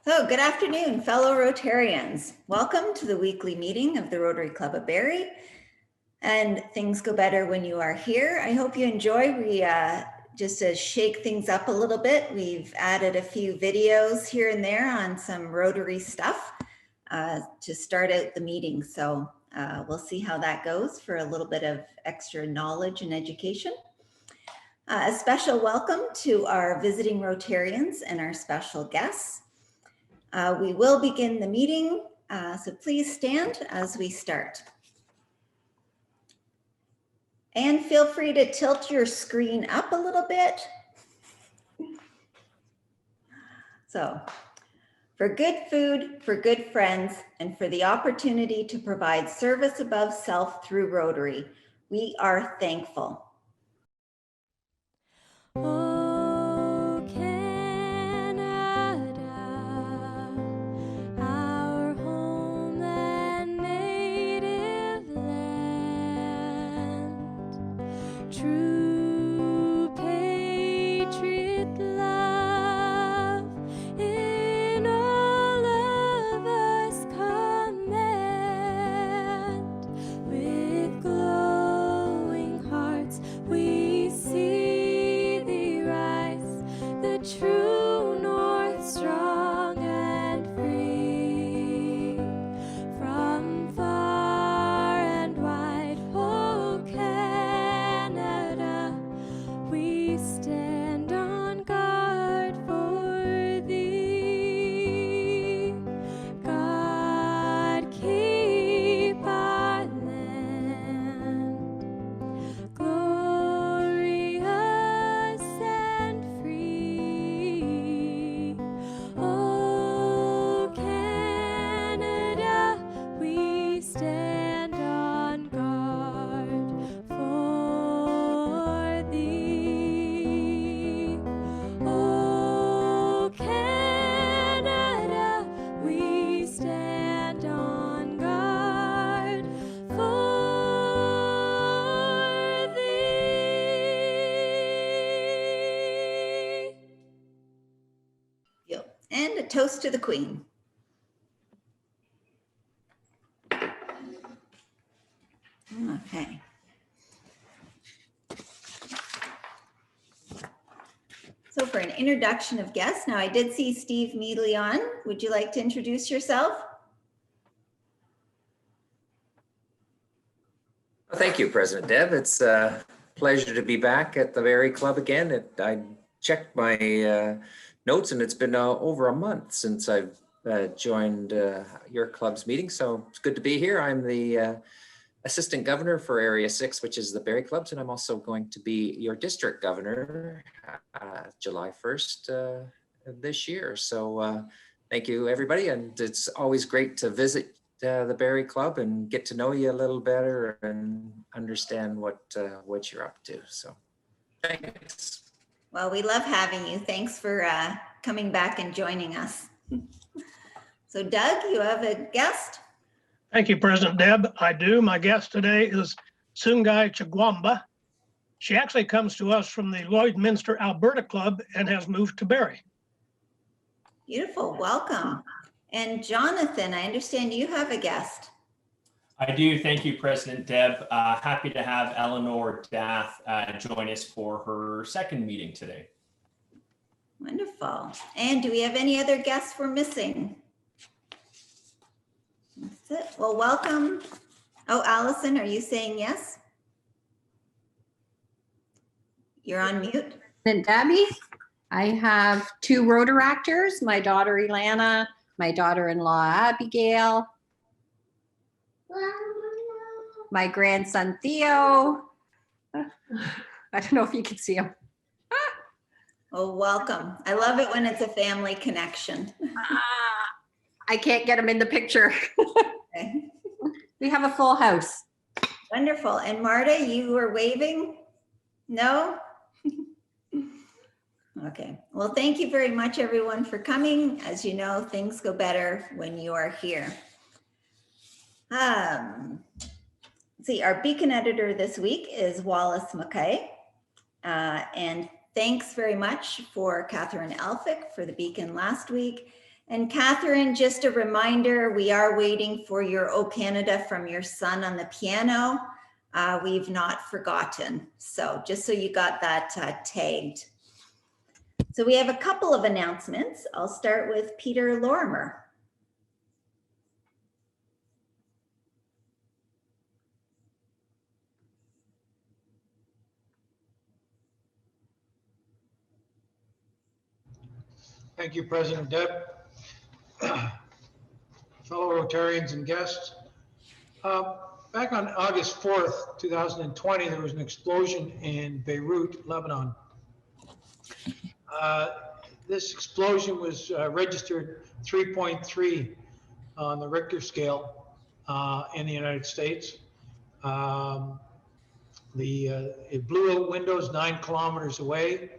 So good afternoon, fellow Rotarians. Welcome to the weekly meeting of the Rotary Club of Barrie. And things go better when you are here. I hope you enjoy. Just to shake things up a little bit, we've added a few videos here and there on some Rotary stuff to start out the meeting. So we'll see how that goes for a little bit of extra knowledge and education. A special welcome to our visiting Rotarians and our special guests. We will begin the meeting, so please stand as we start. And feel free to tilt your screen up a little bit. So, for good food, for good friends, and for the opportunity to provide service above self through Rotary, we are thankful. And a toast to the Queen. Okay. So for an introduction of guests, now I did see Steve Meadley on. Would you like to introduce yourself? Thank you, President Deb. It's a pleasure to be back at the Barrie Club again. I checked my notes and it's been over a month since I've joined your club's meeting. So it's good to be here. I'm the Assistant Governor for Area 6, which is the Barrie Clubs, and I'm also going to be your District Governor July 1st this year. So thank you, everybody. And it's always great to visit the Barrie Club and get to know you a little better and understand what you're up to. So thanks. Well, we love having you. Thanks for coming back and joining us. So Doug, you have a guest? Thank you, President Deb. I do. My guest today is Sungai Chagwamba. She actually comes to us from the Lloydminster, Alberta Club and has moved to Barrie. Beautiful, welcome. And Jonathan, I understand you have a guest. I do. Thank you, President Deb. Happy to have Eleanor Dath join us for her second meeting today. Wonderful. And do we have any other guests we're missing? That's it. Well, welcome. Oh, Allison, are you saying yes? You're on mute. And Debbie, I have two Rotaractors, my daughter Ilana, my daughter-in-law Abigail, my grandson Theo. I don't know if you can see him. Oh, welcome. I love it when it's a family connection. I can't get him in the picture. Okay. We have a full house. Wonderful. And Marta, you were waving? No? Okay. Well, thank you very much, everyone, for coming. As you know, things go better when you are here. See, our Beacon editor this week is Wallace Mackay. And thanks very much for Catherine Elphick for the Beacon last week. And Catherine, just a reminder, we are waiting for your O Canada from your son on the piano. We've not forgotten. So just so you got that tagged. So we have a couple of announcements. I'll start with Peter Lorimer. Thank you, President Deb. Fellow Rotarians and guests. Back on August 4th, 2020, there was an explosion in Beirut, Lebanon. This explosion was registered 3.3 on the Richter scale in the United States. It blew out windows 9 kilometers away.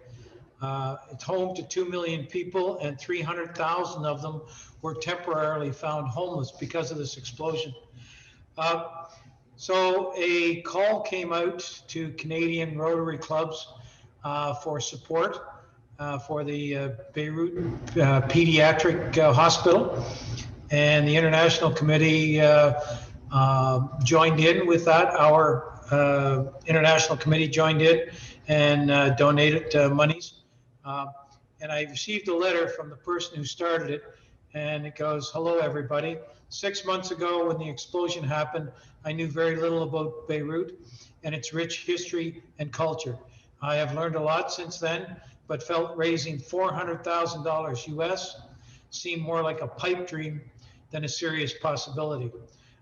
It's home to 2 million people, and 300,000 of them were temporarily found homeless because of this explosion. So a call came out to Canadian Rotary clubs for support for the Beirut Pediatric Hospital, and the International Committee joined in with that. Our International Committee joined in and donated monies. And I received a letter from the person who started it, and it goes, "Hello, everybody. 6 months ago, when the explosion happened, I knew very little about Beirut and its rich history and culture. I have learned a lot since then, but felt raising $400,000 US seemed more like a pipe dream than a serious possibility.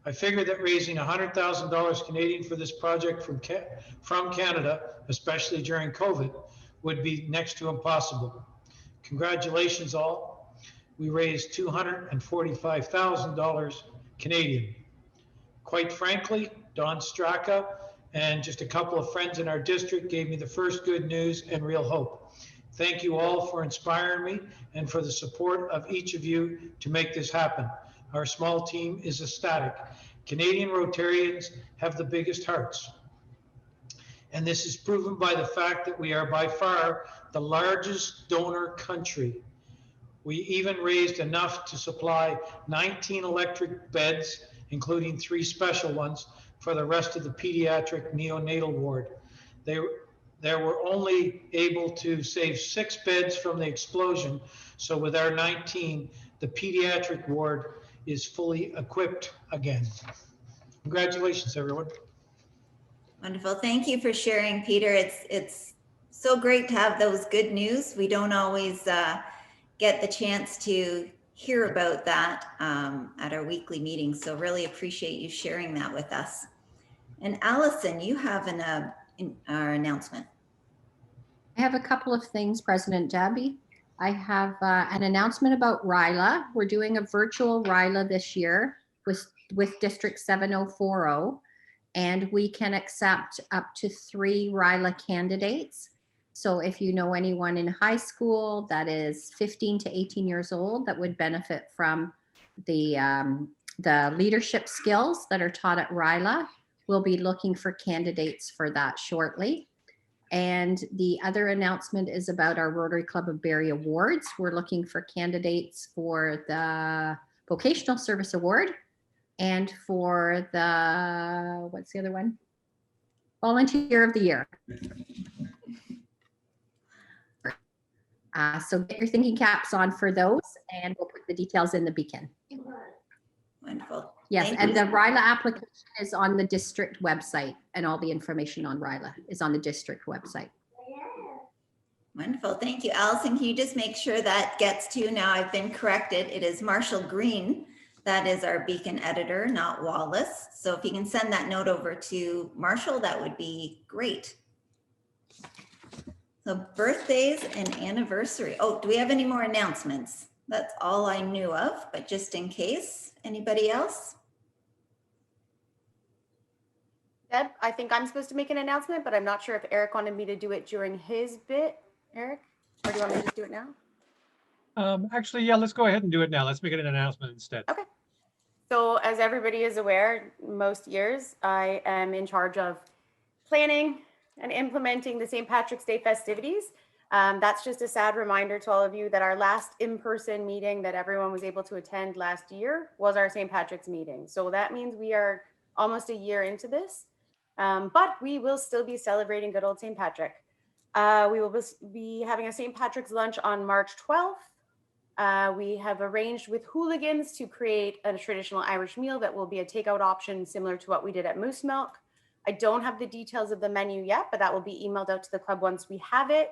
I figured that raising $100,000 Canadian for this project from Canada, especially during COVID, would be next to impossible. Congratulations all. We raised $245,000 Canadian. Quite frankly, Don Straka and just a couple of friends in our district gave me the first good news and real hope. Thank you all for inspiring me and for the support of each of you to make this happen. Our small team is ecstatic. Canadian Rotarians have the biggest hearts. And this is proven by the fact that we are by far the largest donor country. We even raised enough to supply 19 electric beds, including 3 special ones, for the rest of the pediatric neonatal ward. They were only able to save 6 beds from the explosion, so with our 19, the pediatric ward is fully equipped again. Congratulations, everyone. Wonderful. Thank you for sharing, Peter. It's so great to have those good news. We don't always get the chance to hear about that at our weekly meetings. So really appreciate you sharing that with us. And Allison, you have our announcement. I have a couple of things, President Debbie. I have an announcement about RILA. We're doing a virtual RILA this year with District 7040, and we can accept up to 3 RILA candidates. So if you know anyone in high school that is 15 to 18 years old that would benefit from the leadership skills that are taught at RILA, we'll be looking for candidates for that shortly. And the other announcement is about our Rotary Club of Barrie Awards. We're looking for candidates for the Vocational Service Award and for the, what's the other one? Volunteer of the Year. So get your thinking caps on for those, and we'll put the details in the beacon. Wonderful. Yes, Thank and you. the RILA application is on the district website, and all the information on RILA is on the district website. Wonderful. Thank you. Allison, can you just make sure that gets to you? Now I've been corrected. It is Marshall Green. That is our beacon editor, not Wallace. So if you can send that note over to Marshall, that would be great. So birthdays and anniversary. Oh, do we have any more announcements? That's all I knew of, but just in case, anybody else? Deb, I think I'm supposed to make an announcement, but I'm not sure if Eric wanted me to do it during his bit. Eric, or do you want me to just do it now? Actually, yeah, let's go ahead and do it now. Let's make it an announcement instead. Okay. So as everybody is aware, most years I am in charge of planning and implementing the St. Patrick's Day festivities. That's just a sad reminder to all of you that our last in-person meeting that everyone was able to attend last year was our St. Patrick's meeting. So that means we are almost a year into this, but we will still be celebrating good old St. Patrick. We will be having a St. Patrick's lunch on March 12th. We have arranged with Hooligans to create a traditional Irish meal that will be a takeout option similar to what we did at Moose Milk. I don't have the details of the menu yet, but that will be emailed out to the club once we have it.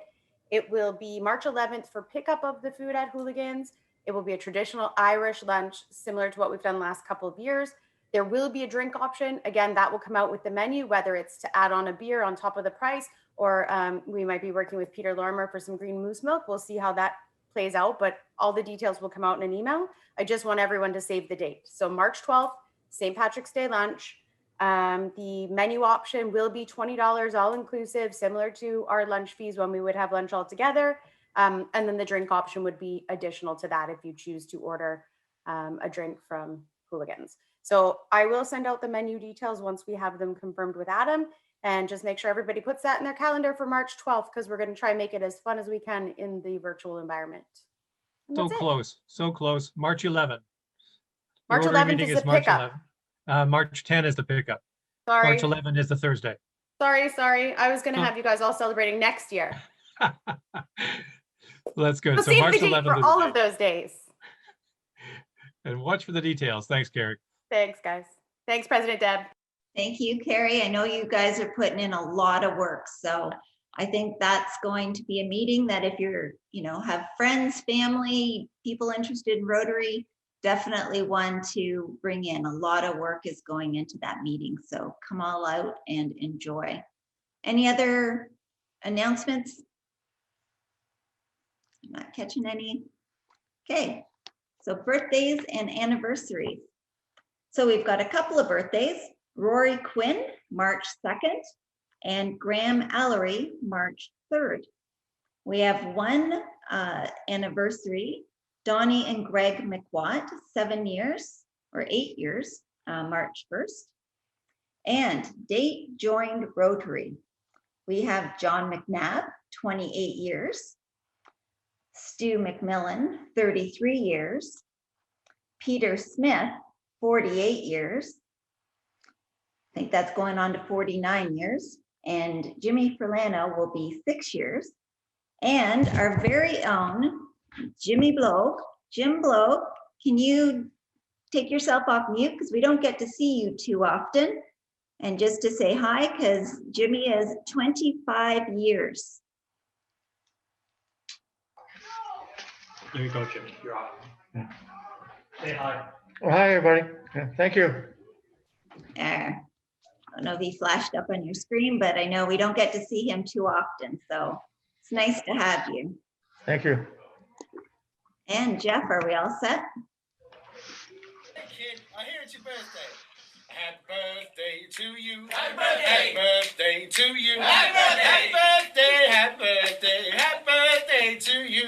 It will be March 11th for pickup of the food at Hooligans. It will be a traditional Irish lunch similar to what we've done the last couple of years. There will be a drink option. Again, that will come out with the menu, whether it's to add on a beer on top of the price, or we might be working with Peter Lorimer for some green moose milk. We'll see how that plays out, but all the details will come out in an email. I just want everyone to save the date. So March 12th, St. Patrick's Day lunch. The menu option will be $20 all inclusive, similar to our lunch fees when we would have lunch all together. And then the drink option would be additional to that if you choose to order a drink from Hooligans. So I will send out the menu details once we have them confirmed with Adam, and just make sure everybody puts that in their calendar for March 12th, because we're going to try and make it as fun as we can in the virtual environment. And So that's it. close, so close. March 11th. The March Rotary 11th meeting is the March pickup. 11th. March 10 is the pickup. Sorry. March 11 is the Thursday. Sorry. I was going to Oh. have you guys all celebrating next year. That's good. So So save March the date 11th for is all the of those days. And watch for the details. Thanks, Carrie. Thanks, guys. Thanks, President Deb. Thank you, Carrie. I know you guys are putting in a lot of work, so I think that's going to be a meeting that if you're, have friends, family, people interested in Rotary, definitely one to bring in. A lot of work is going into that meeting, so come all out and enjoy. Any other announcements? I'm not catching any. Okay, so birthdays and anniversaries. So we've got a couple of birthdays. Rory Quinn, March 2nd, and Graham Allery, March 3rd. We have one anniversary, Donnie and Greg McWatt, 7 years or 8 years, March 1st. And date joined Rotary. We have John McNabb, 28 years. Stu McMillan, 33 years. Peter Smith, 48 years. I think that's going on to 49 years. And Jimmy Ferlano will be 6 years. And our very own Jim Bloke, can you take yourself off mute, because we don't get to see you too often? And just to say hi, because Jimmy is 25 years. There you go, Jimmy. You're off. Say hi. Well, hi, everybody. Thank you. There. I don't know if he flashed up on your screen, but I know we don't get to see him too often, so it's nice to have you. Thank you. And Jeff, are we all set? Hey kid, I hear it's your birthday. Happy birthday to you. Happy birthday. Happy birthday to you. Happy birthday. Happy birthday. Happy birthday. Happy birthday to you.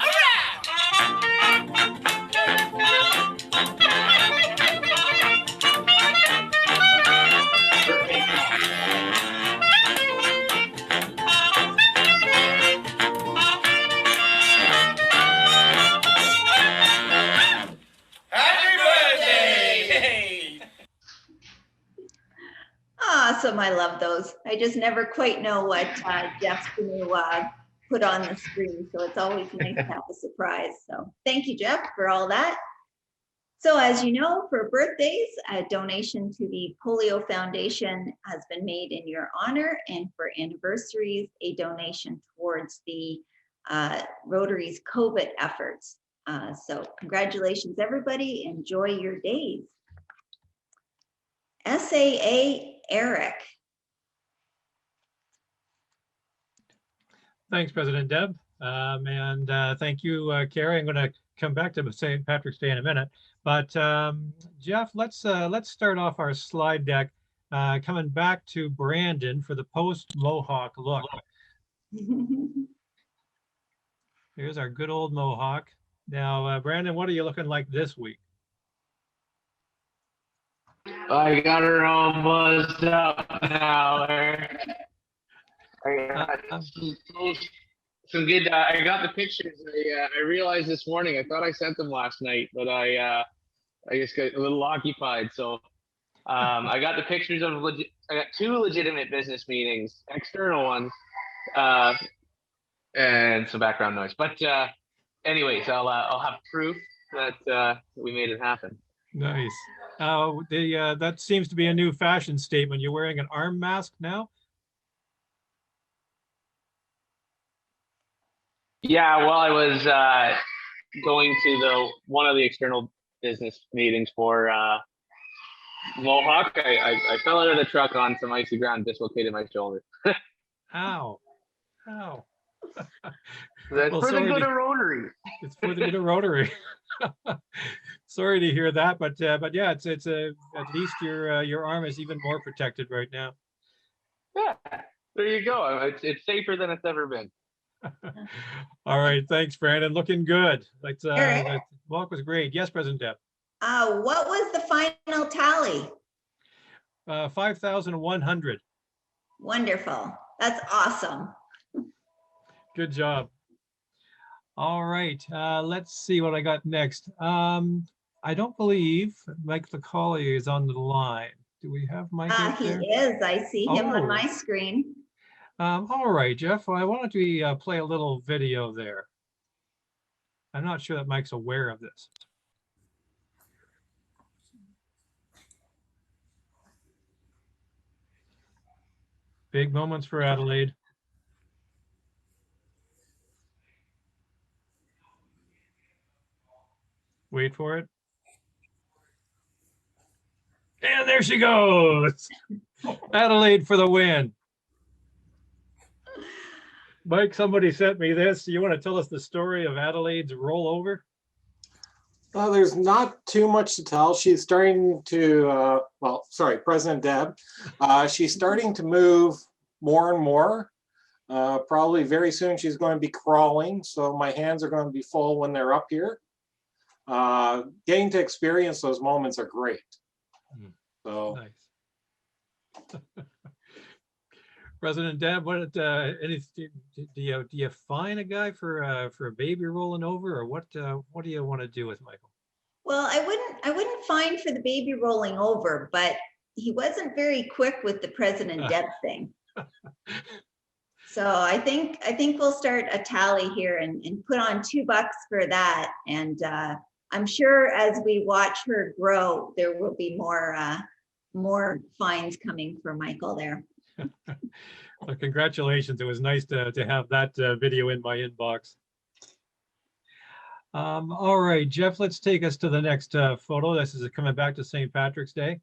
Awesome, I love those. I just never quite know what Jeff's going to put on the screen, so it's always nice to have a surprise. So thank you, Jeff, for all that. So as you know, for birthdays, a donation to the Polio Foundation has been made in your honor, and for anniversaries, a donation towards the Rotary's COVID efforts. So congratulations, everybody. Enjoy your days. SAA Eric. Thanks, President Deb. And thank you, Carrie. I'm going to come back to St. Patrick's Day in a minute. But Jeff, let's start off our slide deck coming back to Brandon for the post-Mohawk look. Here's our good old Mohawk. Now, Brandon, what are you looking like this week? I got her all buzzed up now, Eric. I got some some good. I got the pictures. I realized this morning. I thought I sent them last night, but I just got a little occupied. So I got the pictures of I got 2 legitimate business meetings, external ones, and some background noise. But anyways, I'll have proof that we made it happen. Nice. That seems to be a new fashion statement. You're wearing an arm mask now? Yeah, well, I was going to one of the external business meetings for Mohawk. I fell out of the truck on some icy ground, dislocated my shoulder. Ow. Ow. That's Well, for the sorry good to- of Rotary. It's for the good of Rotary. Sorry to hear that, but yeah, it's at least your arm is even more protected right now. Yeah, there you go. It's safer than it's ever been. All right, thanks, Brandon. Looking good. Eric? That walk was great. Yes, President Deb. What was the final tally? 5,100. Wonderful. That's awesome. Good job. All right, let's see what I got next. I don't believe Mike LeCollier is on the line. Do we have Mike out He there? is. I see him on Oh. my screen. All right, Jeff, why don't we play a little video there? I'm not sure that Mike's aware of this. Big moments for Adelaide. Wait for it. And there she goes. Adelaide for the win. Mike, somebody sent me this. You want to tell us the story of Adelaide's rollover? Well, there's not too much to tell. She's starting to, President Deb, she's starting to move more and more. Probably very soon she's going to be crawling, so my hands are going to be full when they're up here. Getting to experience those moments are great. So Nice. President Deb, what do you fine a guy for a baby rolling over, or what do you want to do with Michael? Well, I wouldn't fine for the baby rolling over, but he wasn't very quick with the President Deb thing. So I think we'll start a tally here and put on $2 for that. And I'm sure as we watch her grow, there will be more fines coming for Michael there. Well, congratulations. It was nice to have that video in my inbox. All right, Jeff, let's take us to the next photo. This is coming back to St. Patrick's Day.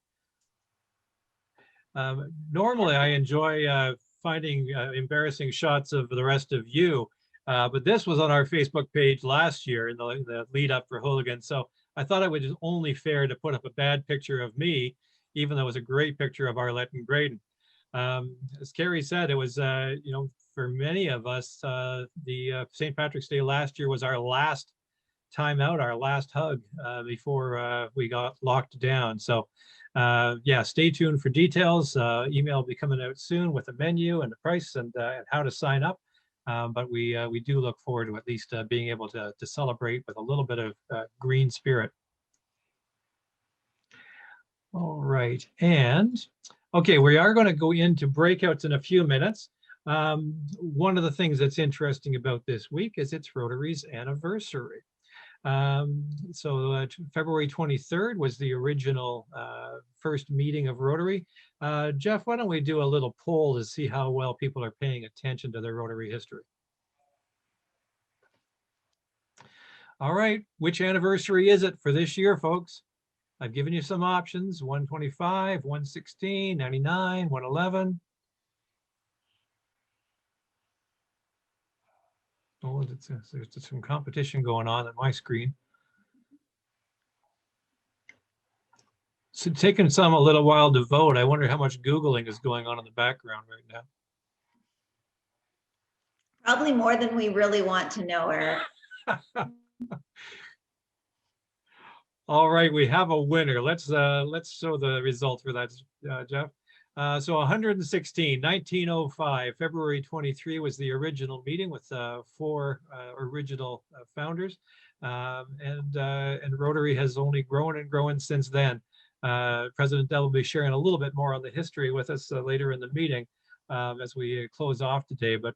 Normally, I enjoy finding embarrassing shots of the rest of you, but this was on our Facebook page last year in the lead up for Hooligan. So I thought it was just only fair to put up a bad picture of me, even though it was a great picture of Arlette and Graydon. As Carrie said, it was, for many of us, the St. Patrick's Day last year was our last time out, our last hug before we got locked down. So yeah, stay tuned for details. Email will be coming out soon with the menu and the price and how to sign up. But we do look forward to at least being able to celebrate with a little bit of green spirit. All right, and okay, we are going to go into breakouts in a few minutes. One of the things that's interesting about this week is it's Rotary's anniversary. So February 23rd was the original first meeting of Rotary. Jeff, why don't we do a little poll to see how well people are paying attention to their Rotary history? All right, which anniversary is it for this year, folks? I've given you some options: 125, 116, 99, 111. Oh, there's some competition going on my screen. So taking some a little while to vote. I wonder how much Googling is going on in the background right now. Probably more than we really want to know, Eric. All right, we have a winner. Let's show the result for that, Jeff. So 116, 1905, February 23 was the original meeting with 4 original founders. And Rotary has only grown and grown since then. President Dell will be sharing a little bit more on the history with us later in the meeting as we close off today. But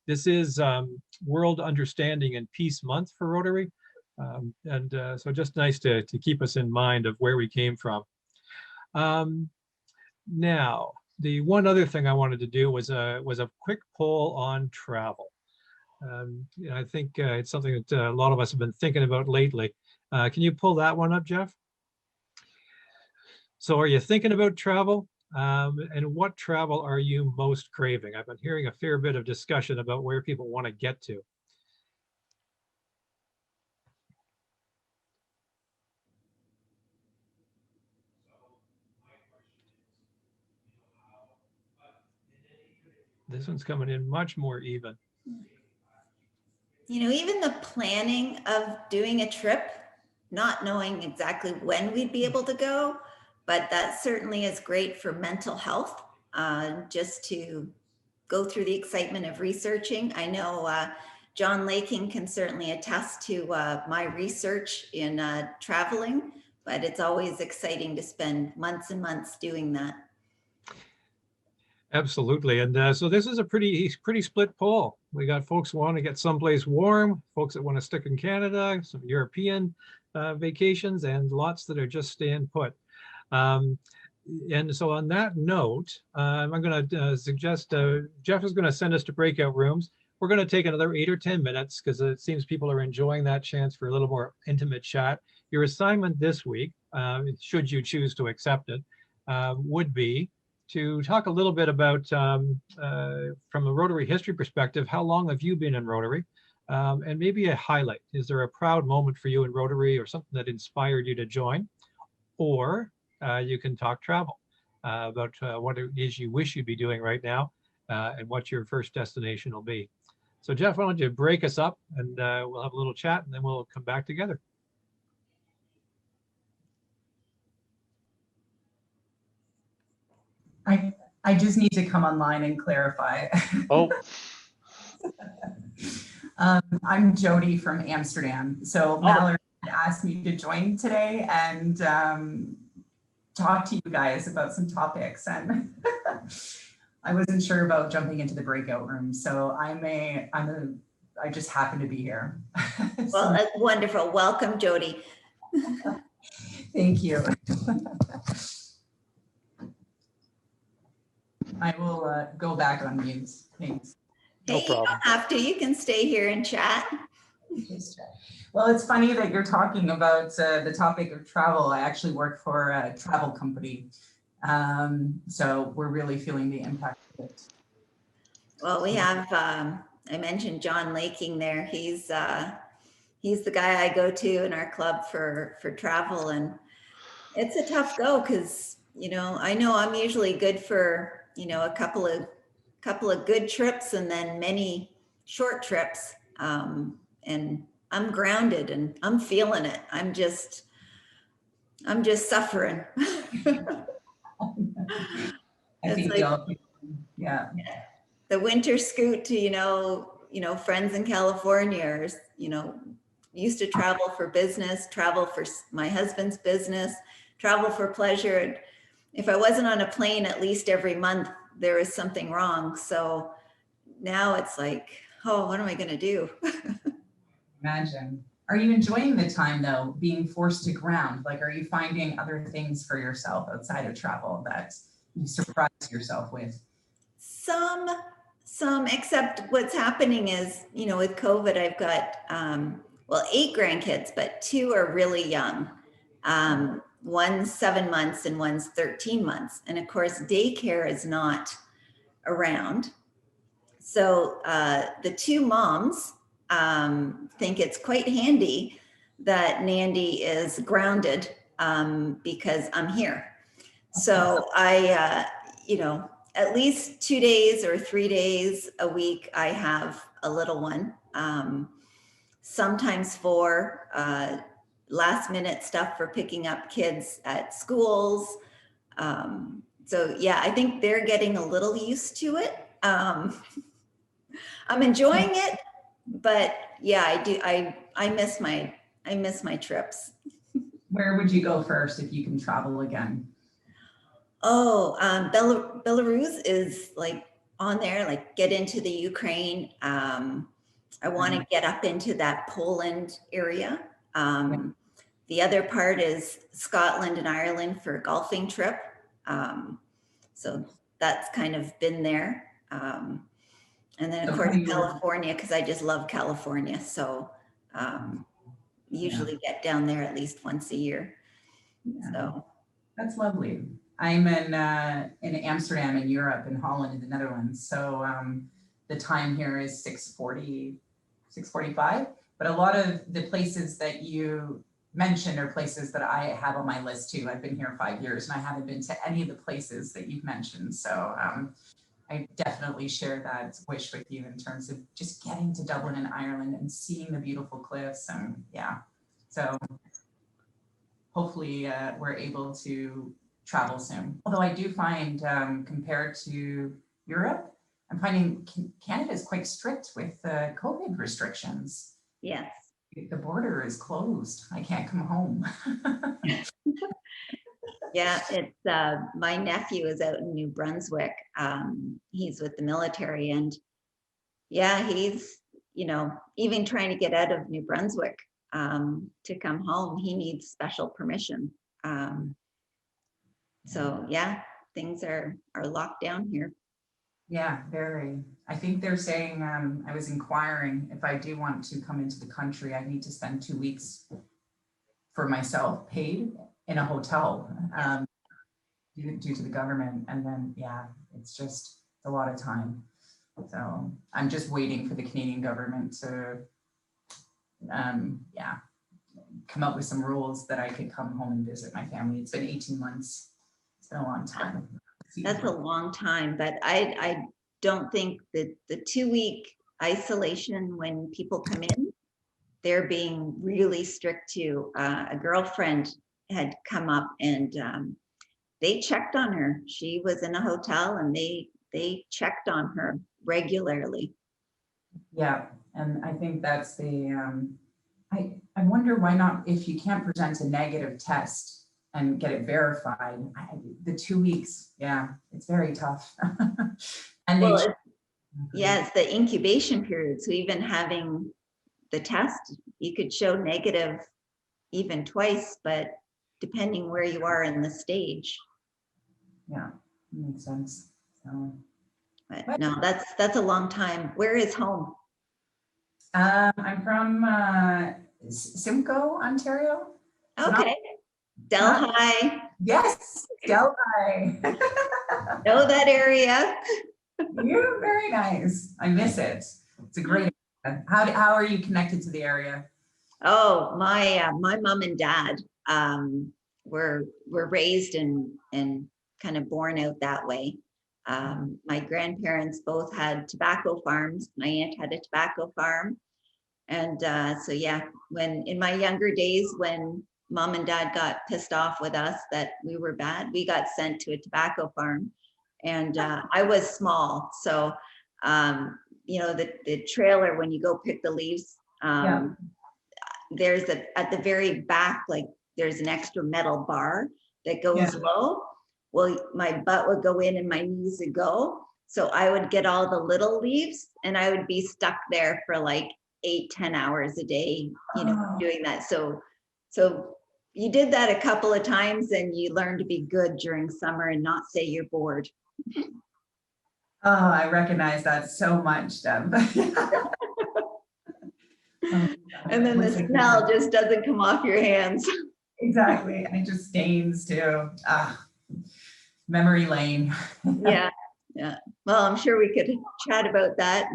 this is World Understanding and Peace Month for Rotary. So just nice to keep us in mind of where we came from. Now, the one other thing I wanted to do was a quick poll on travel. I think it's something that a lot of us have been thinking about lately. Can you pull that one up, Jeff? So are you thinking about travel? And what travel are you most craving? I've been hearing a fair bit of discussion about where people want to get to. This one's coming in much more even. You know, even the planning of doing a trip, not knowing exactly when we'd be able to go, but that certainly is great for mental health, just to go through the excitement of researching. I know John Laking can certainly attest to my research in traveling, but it's always exciting to spend months and months doing that. Absolutely. And so this is a pretty split poll. We got folks who want to get someplace warm, folks that want to stick in Canada, some European vacations, and lots that are just staying put. And so on that note, I'm going to suggest Jeff is going to send us to breakout rooms. We're going to take another 8 or 10 minutes because it seems people are enjoying that chance for a little more intimate chat. Your assignment this week, should you choose to accept it, would be to talk a little bit about, from a Rotary history perspective, how long have you been in Rotary? And maybe a highlight. Is there a proud moment for you in Rotary or something that inspired you to join? Or you can talk travel about what it is you wish you'd be doing right now and what your first destination will be. So Jeff, why don't you break us up and we'll have a little chat and then we'll come back together. I just need to come online and clarify. Oh. I'm Jodi from Amsterdam. So Mallory asked me to join today and talk to you guys about some topics, and I wasn't sure about jumping into the breakout room. So I just happen to be here. Well, that's wonderful. Welcome, Jodi. Thank you. I will go back on mute. Thanks. Hey, no problem. You don't have to. You can stay here and chat. Well, it's funny that you're talking about the topic of travel. I actually work for a travel company. So we're really feeling the impact of it. Well, we have, I mentioned John Laking there. He's the guy I go to in our club for travel. And it's a tough go because, I know I'm usually good for, a couple of good trips and then many short trips. And I'm grounded and I'm feeling it. I'm just suffering. Yeah. The winter scoot to, friends in California or, used to travel for business, travel for my husband's business, travel for pleasure. And if I wasn't on a plane at least every month, there was something wrong. So now it's like, oh, what am I going to do? Imagine. Are you enjoying the time though, being forced to ground? Like, are you finding other things for yourself outside of travel that you surprise yourself with? Some, except what's happening is, with COVID, I've got, 8 grandkids, but 2 are really young. One's 7 months and one's 13 months. And of course, daycare is not around. So the 2 moms think it's quite handy that Nandy is grounded because I'm here. So I, at least 2 days or 3 days a week, I have a little one. Sometimes 4, last minute stuff for picking up kids at schools, So yeah, I think they're getting a little used to it. I'm enjoying it, but yeah, I miss my trips. Where would you go first if you can travel again? Oh, Belarus is like on there, like get into the Ukraine. I want to get up into that Poland area. The other part is Scotland and Ireland for a golfing trip. So that's kind of been there. And then of course California, because I just love California. So usually get down there at least once a year. So that's lovely. I'm in Amsterdam in Europe, in Holland, in the Netherlands. So the time here is 6:40, 6:45. But a lot of the places that you mentioned are places that I have on my list too. I've been here 5 years and I haven't been to any of the places that you've mentioned. So I definitely share that wish with you in terms of just getting to Dublin and Ireland and seeing the beautiful cliffs. And yeah, so hopefully we're able to travel soon. Although I do find compared to Europe, I'm finding Canada is quite strict with COVID restrictions. Yes. The border is closed. I can't come home. Yeah, it's my nephew is out in New Brunswick. He's with the military, and yeah, he's, you know, even trying to get out of New Brunswick to come home, he needs special permission. So yeah, things are locked down here. Yeah, very. I think they're saying, I was inquiring if I do want to come into the country, I need to spend 2 weeks for myself paid in a hotel due to the government. And then, yeah, it's just a lot of time. So I'm just waiting for the Canadian government to, come up with some rules that I could come home and visit my family. It's been 18 months. It's been a long time. That's a long time, but I don't think that the 2-week isolation when people come in, they're being really strict too. A girlfriend had come up and they checked on her. She was in a hotel and they checked on her regularly. Yeah, and I think that's the, I wonder why not, if you can't present a negative test and get it verified, the 2 weeks, yeah, it's very tough. And well, it's the incubation period. So even having the test, you could show negative even twice, but depending where you are in the stage. Yeah, makes sense. So, but no, that's a long time. Where is home? I'm from Simcoe, Ontario. Okay. Delhi. Yes, Delhi. Know that area. You're very nice. I miss it. It's a great area. How are you connected to the area? Oh, my mom and dad were raised and kind of born out that way. My grandparents both had tobacco farms. My aunt had a tobacco farm. And so, yeah, when in my younger days, when mom and dad got pissed off with us that we were bad, we got sent to a tobacco farm. And I was small. So, you know, the trailer, when you go pick the leaves, there's at the very back, like there's an extra metal bar that goes low. Well, my butt would go in and my knees would go. So I would get all the little leaves and I would be stuck there for like 8-10 hours a day, you know, doing that. So you did that a couple of times and you learn to be good during summer and not say you're bored. Oh, I recognize that so much, Deb. And then the smell just doesn't come off your hands. Exactly. And it just stains too. Memory lane. Yeah. Well, I'm sure we could chat about that.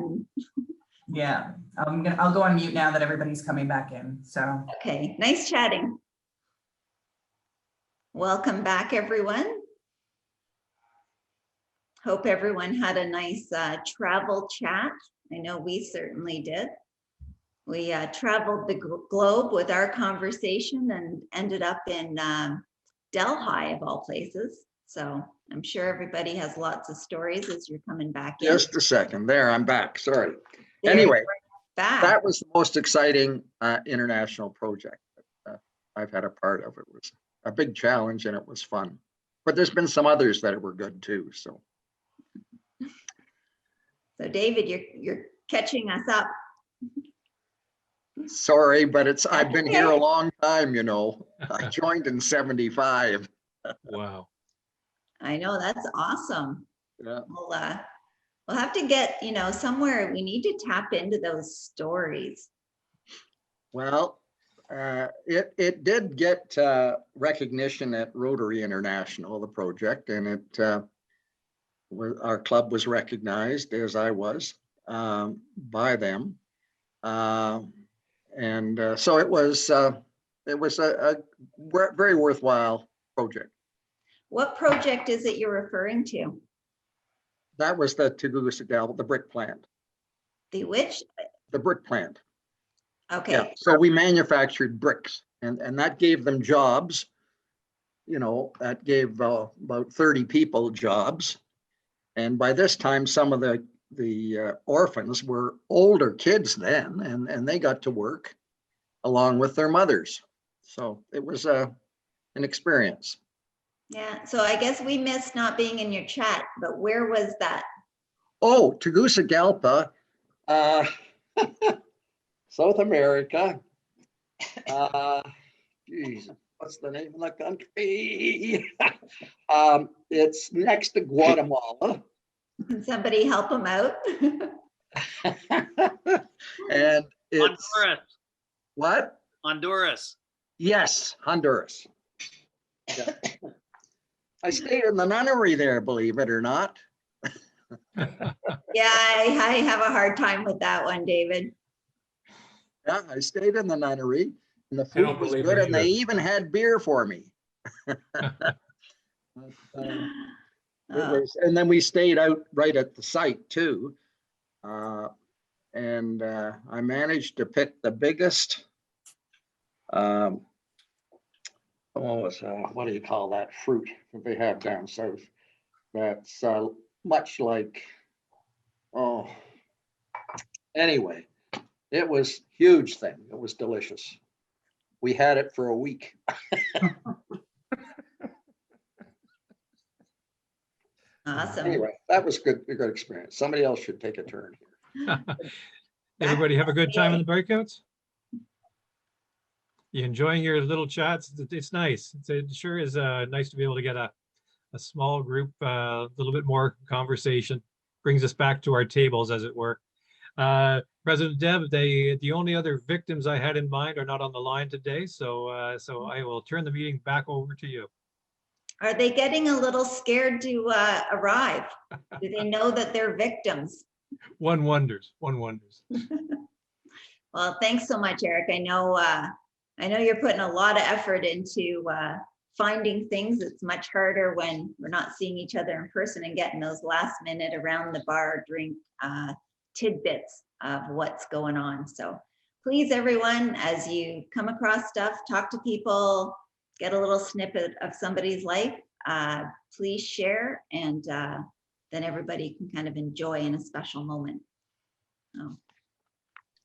Yeah. I'll go on mute now that everybody's coming back in. So. Okay. Nice chatting. Welcome back, everyone. Hope everyone had a nice travel chat. I know we certainly did. We traveled the globe with our conversation and ended up in Delhi, of all places. So I'm sure everybody has lots of stories as you're coming back in. Just a second. There, I'm back. Sorry. There, Anyway, you're back. that was the most exciting international project that I've had a part of. It was a big challenge and it was fun. But there's been some others that were good too. So David, you're catching us up. sorry, but I've been here a long time, you know. I joined in 75. Wow. I know, that's awesome. Yeah. We'll have to get, somewhere, we need to tap into those stories. Well, it did get recognition at Rotary International, the project, and our club was recognized, as I was, by them. So it was a very worthwhile project. What project is it you're referring to? That was the Tegucigalpa, the brick plant. The which? The brick plant. Okay. Yeah. So we manufactured bricks, and that gave them jobs. That gave about 30 people jobs. And by this time, some of the orphans were older kids then, and they got to work along with their mothers. So it was an experience. Yeah, so I guess we missed not being in your chat, but where was that? Oh, Tegucigalpa, South America. Geez, what's the name of the country? It's next to Guatemala. Can somebody help them out? And it's Honduras. What? Honduras. Yes, Honduras. Yeah. I stayed in the nunnery there, believe it or not. Yeah, I have a hard time with that one, David. Yeah, I stayed in the nunnery and the food was good and they even had beer for me. And then we stayed out right at the site too. I managed to pick the biggest, what do you call that fruit that they have down south? That's much like, anyway, it was huge thing. It was delicious. We had it for a week. Awesome. Anyway, that was a good experience. Somebody else should take a turn here. Everybody have a good time in the breakouts? You enjoying your little chats? It's nice. It sure is nice to be able to get a small group, a little bit more conversation. Brings us back to our tables, as it were. President Deb, the only other victims I had in mind are not on the line today, so I will turn the meeting back over to you. Are they getting a little scared to arrive? Do they know that they're victims? One wonders. One wonders. Well, thanks so much, Eric. I know you're putting a lot of effort into finding things. It's much harder when we're not seeing each other in person and getting those last minute around the bar drink tidbits of what's going on. So please, everyone, as you come across stuff, talk to people, get a little snippet of somebody's life, please share, and then everybody can kind of enjoy in a special moment.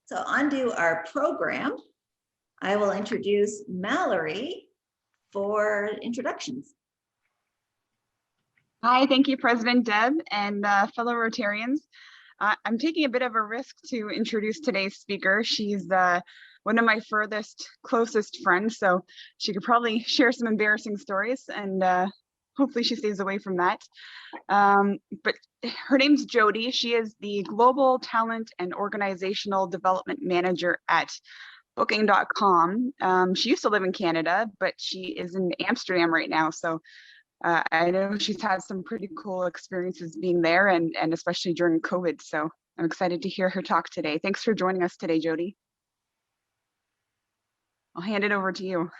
So on to our program. I will introduce Mallory for introductions. Hi, thank you, President Deb and fellow Rotarians. I'm taking a bit of a risk to introduce today's speaker. She's one of my closest friends, so she could probably share some embarrassing stories, and hopefully she stays away from that. But her name's Jodi. She is the Global Talent and Organizational Development Manager at Booking.com. She used to live in Canada, but she is in Amsterdam right now. So I know she's had some pretty cool experiences being there, and especially during COVID. So I'm excited to hear her talk today. Thanks for joining us today, Jodi. I'll hand it over to you.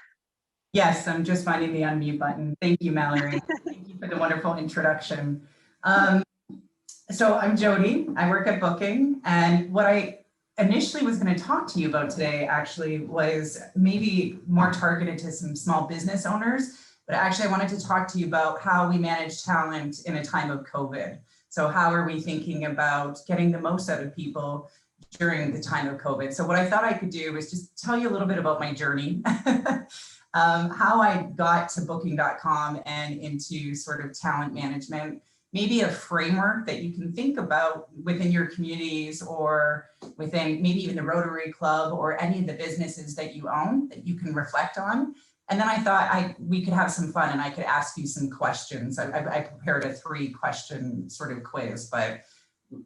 Yes, I'm just finding the unmute button. Thank you, Mallory. Thank you for the wonderful introduction. So I'm Jodi. I work at Booking, and what I initially was going to talk to you about today actually was maybe more targeted to some small business owners, but actually I wanted to talk to you about how we manage talent in a time of COVID. So how are we thinking about getting the most out of people during the time of COVID? So what I thought I could do was just tell you a little bit about my journey, how I got to booking.com and into sort of talent management, maybe a framework that you can think about within your communities or within maybe even the Rotary Club or any of the businesses that you own that you can reflect on. And then I thought we could have some fun and I could ask you some questions. I prepared a 3-question sort of quiz, but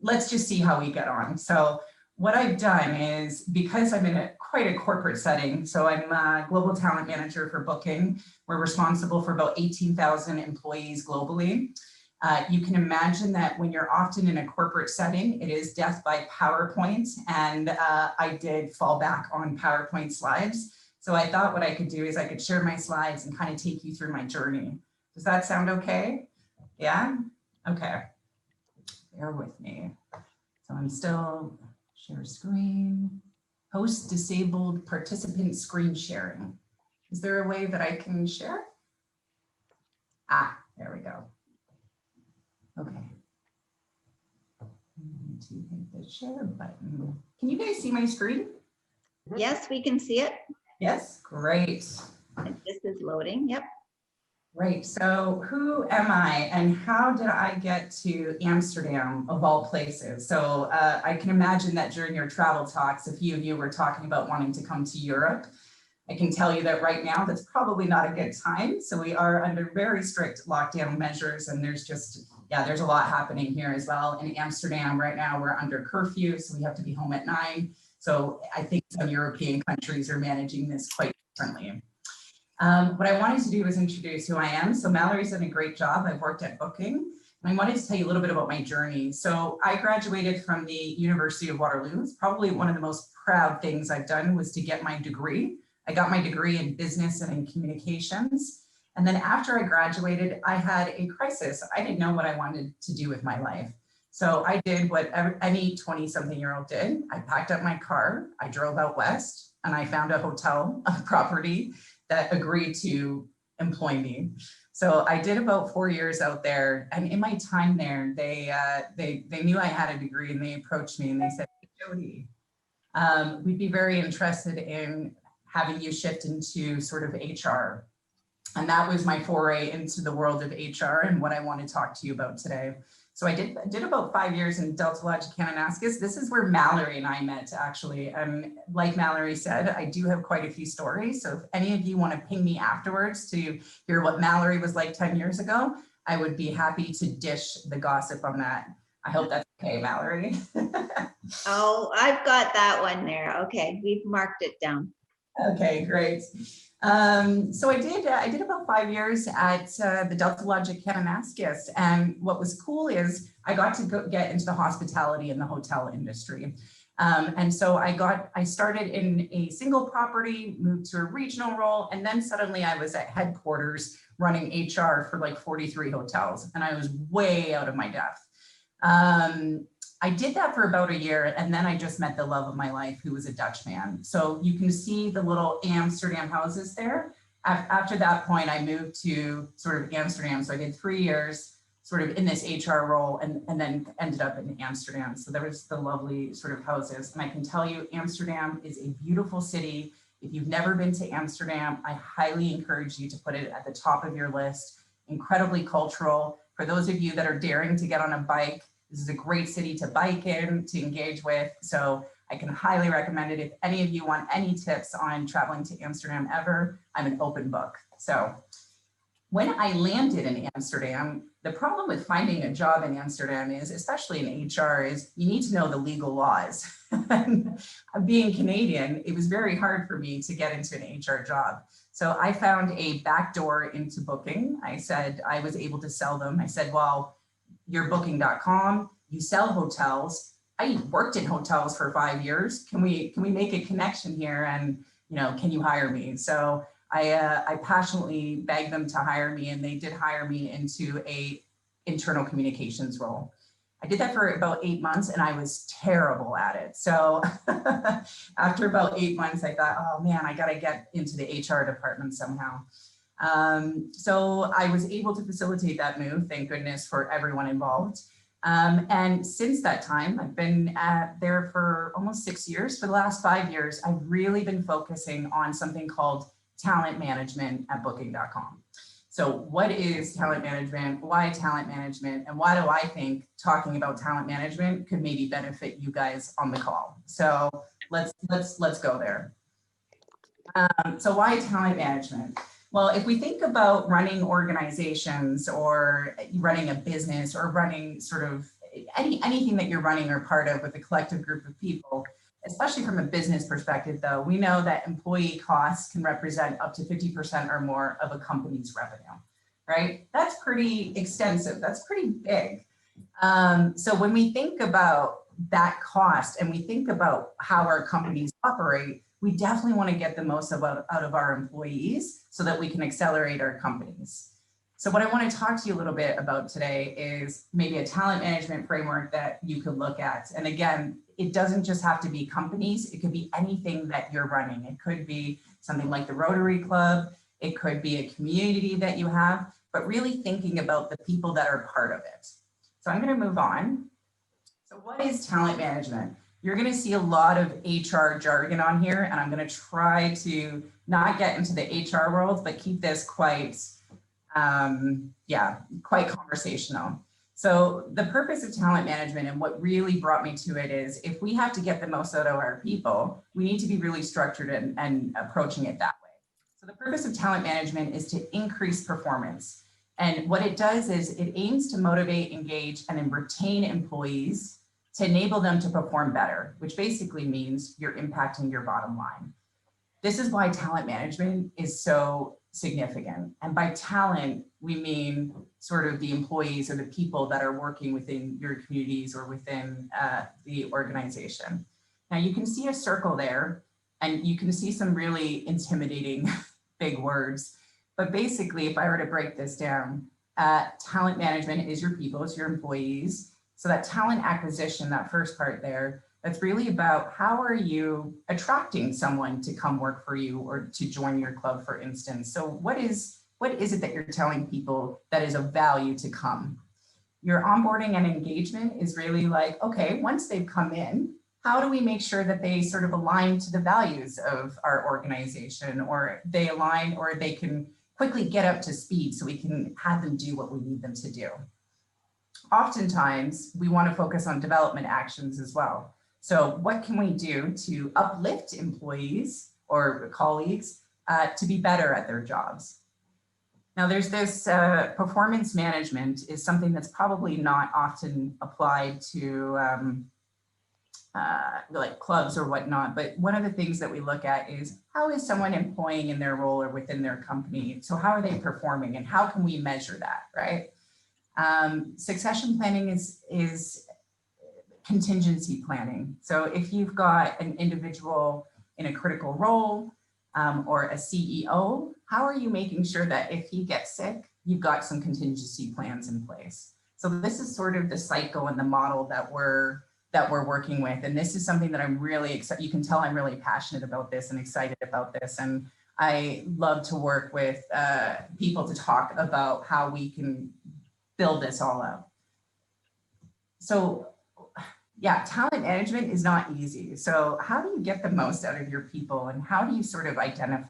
let's just see how we get on. So what I've done is, because I'm in quite a corporate setting, so I'm a global talent manager for Booking. We're responsible for about 18,000 employees globally. You can imagine that when you're often in a corporate setting, it is death by PowerPoint, and I did fall back on PowerPoint slides. So I thought what I could do is I could share my slides and kind of take you through my journey. Does that sound okay? Yeah? Okay. Bear with me. So I'm still share screen, host disabled participant screen sharing. Is there a way that I can share? Ah, there we go. Okay. I need to hit the share button. Can you guys see my screen? Yes, we can see it. Yes, great. This is loading, yep. Right, so who am I and how did I get to Amsterdam of all places? So I can imagine that during your travel talks, a few of you were talking about wanting to come to Europe. I can tell you that right now, that's probably not a good time. So we are under very strict lockdown measures and there's just, yeah, there's a lot happening here as well. In Amsterdam right now, we're under curfew, so we have to be home at 9. So I think some European countries are managing this quite differently. What I wanted to do was introduce who I am. So Mallory's done a great job. I've worked at Booking. And I wanted to tell you a little bit about my journey. So I graduated from the University of Waterloo. It's probably one of the most proud things I've done was to get my degree. I got my degree in business and in communications. And then after I graduated, I had a crisis. I didn't know what I wanted to do with my life. So I did what any 20-something-year-old did. I packed up my car, I drove out west, and I found a hotel, a property that agreed to employ me. So I did about 4 years out there. And in my time there, they knew I had a degree and they approached me and they said, Jodi, we'd be very interested in having you shift into sort of HR. And that was my foray into the world of HR and what I want to talk to you about today. So I did about 5 years in Delta Lodge, Kananaskis. This is where Mallory and I met, actually. And like Mallory said, I do have quite a few stories. So if any of you want to ping me afterwards to hear what Mallory was like 10 years ago, I would be happy to dish the gossip on that. I hope that's okay, Mallory. Oh, I've got that one there. Okay, we've marked it down. Okay, great. So I did about 5 years at the Delta Lodge at Kananaskis, and what was cool is I got to get into the hospitality and the hotel industry. And so I started in a single property, moved to a regional role, and then suddenly I was at headquarters running HR for like 43 hotels, and I was way out of my depth. I did that for about a year, and then I just met the love of my life, who was a Dutch man. So you can see the little Amsterdam houses there. After that point, I moved to sort of Amsterdam. So I did 3 years sort of in this HR role and then ended up in Amsterdam. So there was the lovely sort of houses. And I can tell you, Amsterdam is a beautiful city. If you've never been to Amsterdam, I highly encourage you to put it at the top of your list. Incredibly cultural. For those of you that are daring to get on a bike, this is a great city to bike in, to engage with. So I can highly recommend it. If any of you want any tips on traveling to Amsterdam ever, I'm an open book. So when I landed in Amsterdam, the problem with finding a job in Amsterdam is, especially in HR, is you need to know the legal laws. Being Canadian, it was very hard for me to get into an HR job. So I found a back door into Booking. I said I was able to sell them. I said, well, you're booking.com, you sell hotels. I worked in hotels for 5 years. Can we make a connection here? And, you know, can you hire me? So I passionately begged them to hire me, and they did hire me into a internal communications role. I did that for about 8 months and I was terrible at it. So after about 8 months, I thought, oh man, I got to get into the HR department somehow. So I was able to facilitate that move, thank goodness for everyone involved. And since that time, I've been there for almost 6 years. For the last 5 years, I've really been focusing on something called talent management at booking.com. So what is talent management? Why talent management? And why do I think talking about talent management could maybe benefit you guys on the call? So let's go there. So why talent management? Well, if we think about running organizations or running a business or running sort of anything that you're running or part of with a collective group of people, especially from a business perspective, though, we know that employee costs can represent up to 50% or more of a company's revenue, right? That's pretty extensive. That's pretty big. So when we think about that cost and we think about how our companies operate, we definitely want to get the most out of our employees so that we can accelerate our companies. So what I want to talk to you a little bit about today is maybe a talent management framework that you could look at. And again, it doesn't just have to be companies. It could be anything that you're running. It could be something like the Rotary Club. It could be a community that you have, but really thinking about the people that are part of it. So I'm going to move on. So what is talent management? You're going to see a lot of HR jargon on here, and I'm going to try to not get into the HR world, but keep this quite conversational. So the purpose of talent management and what really brought me to it is if we have to get the most out of our people, we need to be really structured and approaching it that way. So the purpose of talent management is to increase performance. And what it does is it aims to motivate, engage, and retain employees to enable them to perform better, which basically means you're impacting your bottom line. This is why talent management is so significant. And by talent, we mean sort of the employees or the people that are working within your communities or within the organization. Now you can see a circle there and you can see some really intimidating big words. But basically, if I were to break this down, talent management is your people, it's your employees. So that talent acquisition, that first part there, that's really about how are you attracting someone to come work for you or to join your club, for instance. So what is it that you're telling people that is of value to come? Your onboarding and engagement is really like, okay, once they've come in, how do we make sure that they sort of align to the values of our organization, or they align, or they can quickly get up to speed so we can have them do what we need them to do. Oftentimes, we want to focus on development actions as well. So what can we do to uplift employees or colleagues to be better at their jobs? Now there's this performance management is something that's probably not often applied to like clubs or whatnot, but one of the things that we look at is how is someone employing in their role or within their company? So how are they performing and how can we measure that, right? Succession planning is contingency planning. So if you've got an individual in a critical role or a CEO, how are you making sure that if he gets sick, you've got some contingency plans in place? So this is sort of the cycle and the model that we're working with. And this is something that I'm really excited. You can tell I'm really passionate about this and excited about this. And I love to work with people to talk about how we can build this all out. So yeah, talent management is not easy. So how do you get the most out of your people and how do you sort of identify?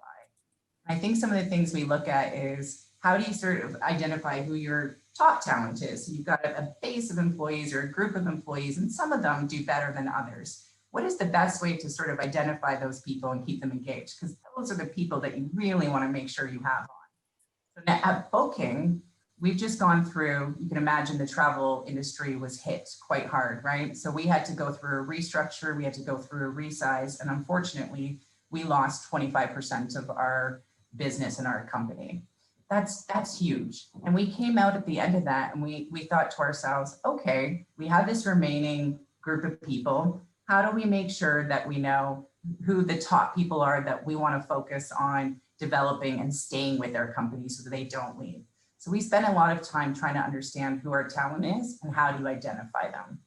I think some of the things we look at is how do you sort of identify who your top talent is? So you've got a base of employees or a group of employees and some of them do better than others. What is the best way to sort of identify those people and keep them engaged? Because those are the people that you really want to make sure you have on. So now at Booking, we've just gone through, you can imagine the travel industry was hit quite hard, right? So we had to go through a restructure, we had to go through a resize, and unfortunately, we lost 25% of our business in our company. That's huge. And we came out at the end of that and we thought to ourselves, okay, we have this remaining group of people. How do we make sure that we know who the top people are that we want to focus on developing and staying with our company so that they don't leave? So we spend a lot of time trying to understand who our talent is and how to identify them.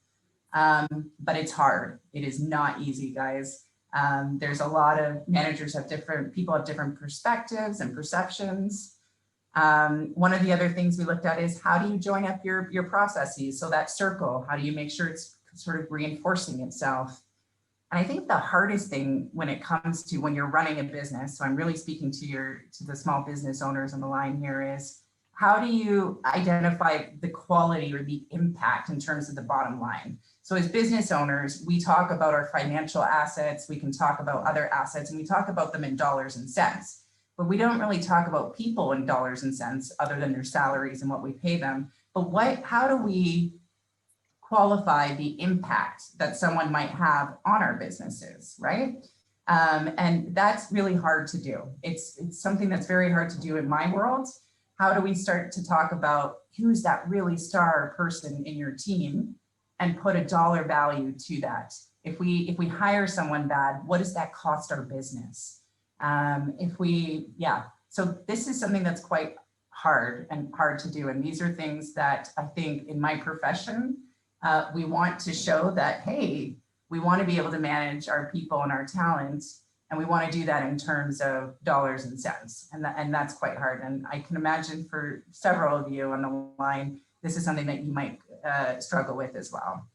But it's hard. It is not easy, guys. There's a lot of managers have different, people have different perspectives and perceptions. One of the other things we looked at is how do you join up your processes? So that circle, how do you make sure it's sort of reinforcing itself? And I think the hardest thing when it comes to when you're running a business, so I'm really speaking to the small business owners on the line here, is how do you identify the quality or the impact in terms of the bottom line? So as business owners, we talk about our financial assets, we can talk about other assets, and we talk about them in dollars and cents, but we don't really talk about people in dollars and cents other than their salaries and what we pay them. But how do we qualify the impact that someone might have on our businesses, right? And that's really hard to do. It's something that's very hard to do in my world. How do we start to talk about who's that really star person in your team and put a dollar value to that? If we hire someone bad, what does that cost our business? So this is something that's quite hard to do. And these are things that I think in my profession, we want to show that, hey, we want to be able to manage our people and our talents, and we want to do that in terms of dollars and cents. And that's quite hard. And I can imagine for several of you on the line, this is something that you might struggle with as well.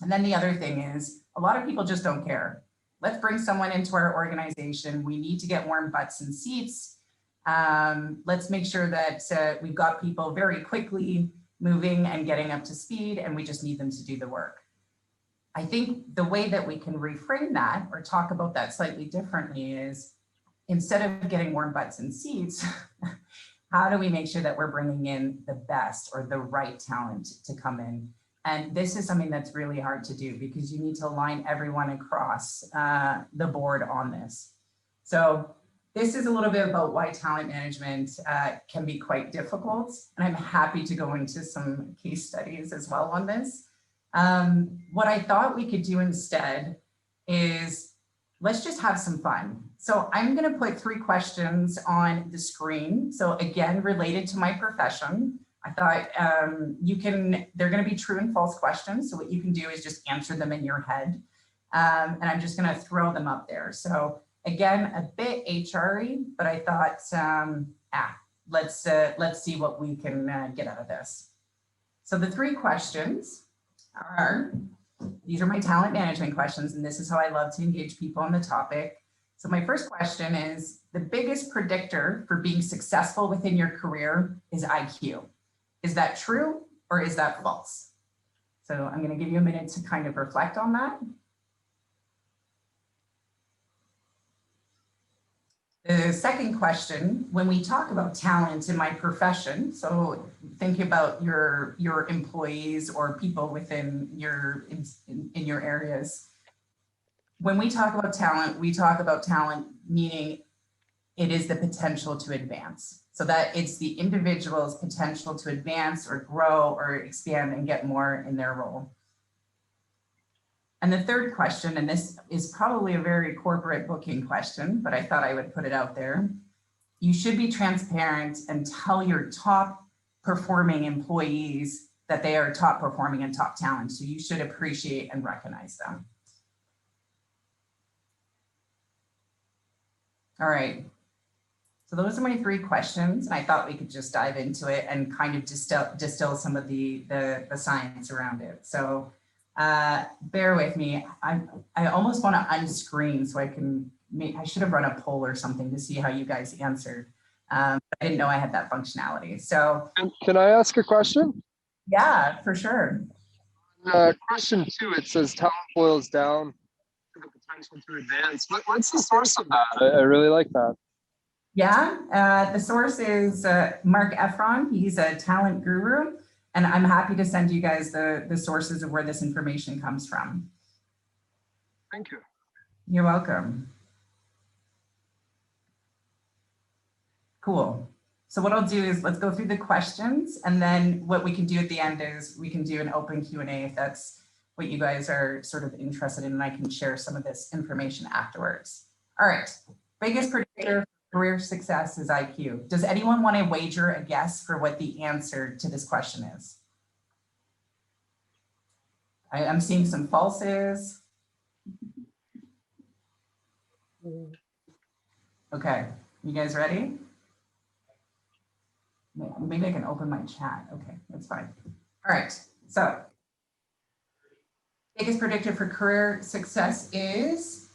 And then the other thing is a lot of people just don't care. Let's bring someone into our organization. We need to get warm butts and seats. Let's make sure that we've got people very quickly moving and getting up to speed, and we just need them to do the work. I think the way that we can reframe that or talk about that slightly differently is, instead of getting warm butts and seats, how do we make sure that we're bringing in the best or the right talent to come in? And this is something that's really hard to do because you need to align everyone across the board on this. So this is a little bit about why talent management can be quite difficult. And I'm happy to go into some case studies as well on this. What I thought we could do instead is let's just have some fun. So I'm going to put 3 questions on the screen. So again, related to my profession, I thought they're going to be true and false questions. So what you can do is just answer them in your head. And I'm just going to throw them up there. So again, a bit HR-y, but I thought, let's see what we can get out of this. So the 3 questions these are my talent management questions, and this is how I love to engage people on the topic. So my first question is, the biggest predictor for being successful within your career is IQ. Is that true or is that false? So I'm going to give you a minute to kind of reflect on that. The second question, when we talk about talent in my profession, so think about your employees or people within in your areas. When we talk about talent, we talk about talent meaning it is the potential to advance. So that it's the individual's potential to advance or grow or expand and get more in their role. And the third question, and this is probably a very corporate booking question, but I thought I would put it out there. You should be transparent and tell your top performing employees that they are top performing and top talent. So you should appreciate and recognize them. All right. So those are my 3 questions. And I thought we could just dive into it and kind of distill some of the science around it. So bear with me. I almost want to unscreen so I should have run a poll or something to see how you guys answered. But I didn't know I had that functionality. So can I ask a question? Yeah, for sure. Question 2, it says talent boils down to the potential to advance. What's the source of that? I really like that. Yeah, the source is Mark Efron. He's a talent guru. And I'm happy to send you guys the sources of where this information comes from. Thank you. You're welcome. Cool. So what I'll do is let's go through the questions, and then what we can do at the end is we can do an open Q&A if that's what you guys are sort of interested in, and I can share some of this information afterwards. All right, biggest predictor for career success is IQ. Does anyone want to wager a guess for what the answer to this question is? I'm seeing some falses. Okay, you guys ready? Maybe I can open my chat. Okay, that's fine. All right, so biggest predictor for career success is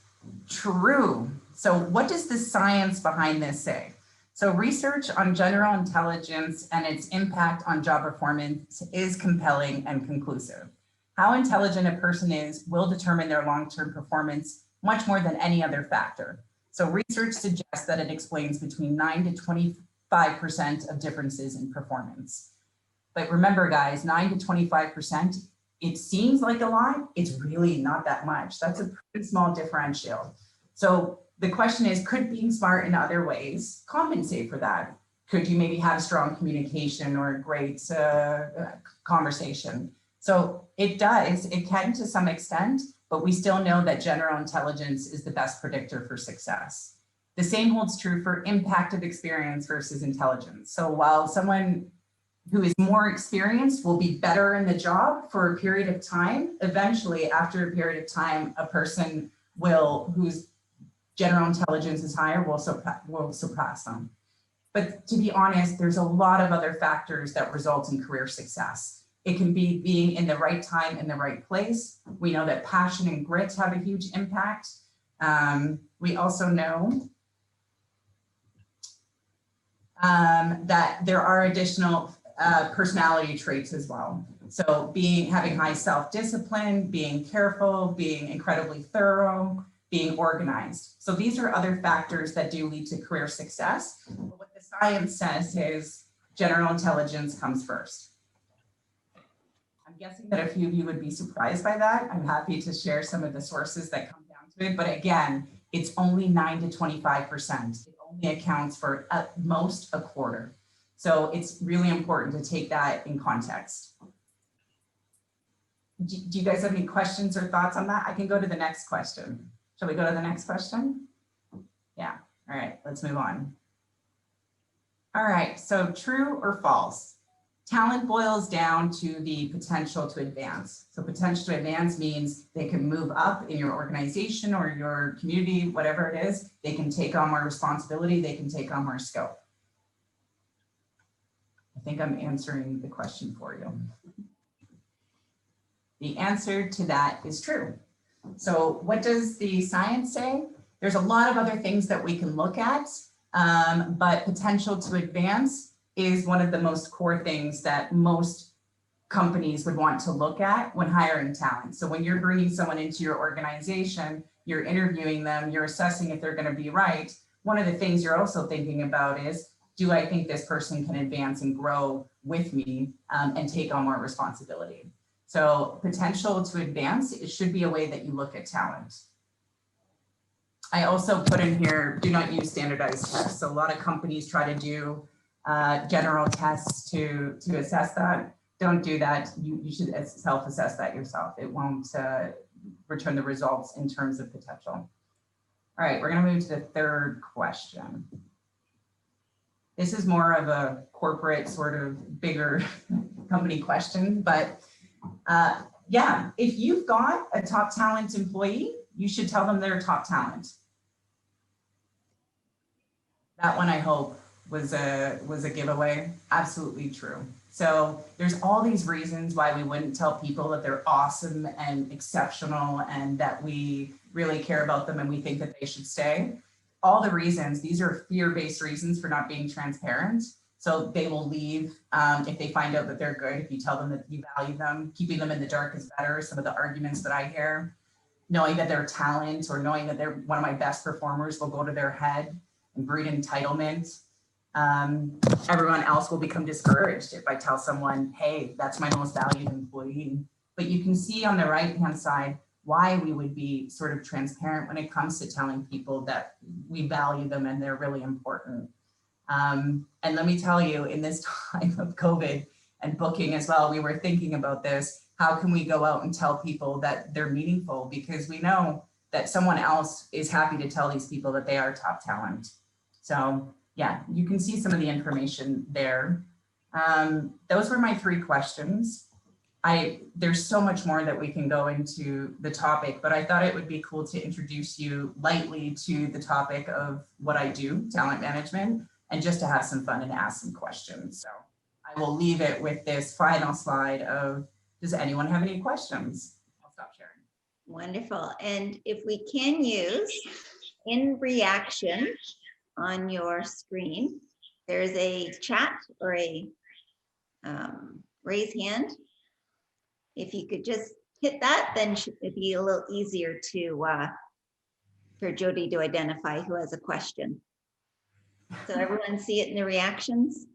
true. So what does the science behind this say? So research on general intelligence and its impact on job performance is compelling and conclusive. How intelligent a person is will determine their long-term performance much more than any other factor. So research suggests that it explains between 9 to 25% of differences in performance. But remember guys, 9 to 25%, it seems like a lot, it's really not that much. That's a pretty small differential. So the question is, could being smart in other ways compensate for that? Could you maybe have strong communication or a great conversation? So it does, it can to some extent, but we still know that general intelligence is the best predictor for success. The same holds true for impact of experience versus intelligence. So while someone who is more experienced will be better in the job for a period of time, eventually after a period of time, a person whose general intelligence is higher will surpass them. But to be honest, there's a lot of other factors that result in career success. It can be being in the right time in the right place. We know that passion and grit have a huge impact. We also know that there are additional personality traits as well. So having high self-discipline, being careful, being incredibly thorough, being organized. So these are other factors that do lead to career success. But what the science says is general intelligence comes first. I'm guessing that a few of you would be surprised by that. I'm happy to share some of the sources that come down to it. But again, it's only 9 to 25%. It only accounts for at most a quarter. So it's really important to take that in context. Do you guys have any questions or thoughts on that? I can go to the next question. Shall we go to the next question? Yeah, all right, let's move on. All right, so true or false? Talent boils down to the potential to advance. So potential to advance means they can move up in your organization or your community, whatever it is. They can take on more responsibility, they can take on more scope. I think I'm answering the question for you. The answer to that is true. So what does the science say? There's a lot of other things that we can look at, but potential to advance is one of the most core things that most companies would want to look at when hiring talent. So when you're bringing someone into your organization, you're interviewing them, you're assessing if they're going to be right. One of the things you're also thinking about is, do I think this person can advance and grow with me and take on more responsibility? So potential to advance, it should be a way that you look at talent. I also put in here, do not use standardized tests. So a lot of companies try to do general tests to assess that. Don't do that. You should self-assess that yourself. It won't return the results in terms of potential. All right, we're gonna move to the third question. This is more of a corporate sort of bigger company question, but yeah, if you've got a top talent employee, you should tell them they're top talent. That one I hope was a giveaway. Absolutely true. So there's all these reasons why we wouldn't tell people that they're awesome and exceptional and that we really care about them and we think that they should stay. All the reasons, these are fear-based reasons for not being transparent. So they will leave if they find out that they're good, if you tell them that you value them. Keeping them in the dark is better. Some of the arguments that I hear, knowing that they're talent or knowing that they're one of my best performers will go to their head and breed entitlement. Everyone else will become discouraged if I tell someone, hey, that's my most valued employee. But you can see on the right-hand side why we would be sort of transparent when it comes to telling people that we value them and they're really important. And let me tell you, in this time of COVID and booking as well, we were thinking about this. How can we go out and tell people that they're meaningful? Because we know that someone else is happy to tell these people that they are top talent. So yeah, you can see some of the information there. Those were my 3 questions. There's so much more that we can go into the topic, but I thought it would be cool to introduce you lightly to the topic of what I do, talent management, and just to have some fun and ask some questions. So I will leave it with this final slide of, does anyone have any questions? I'll stop sharing. Wonderful. And if we can use in reaction on your screen, there's a chat or a raise hand. If you could just hit that, then it'd be a little easier to for Jodi to identify who has a question. So everyone see it in the reactions?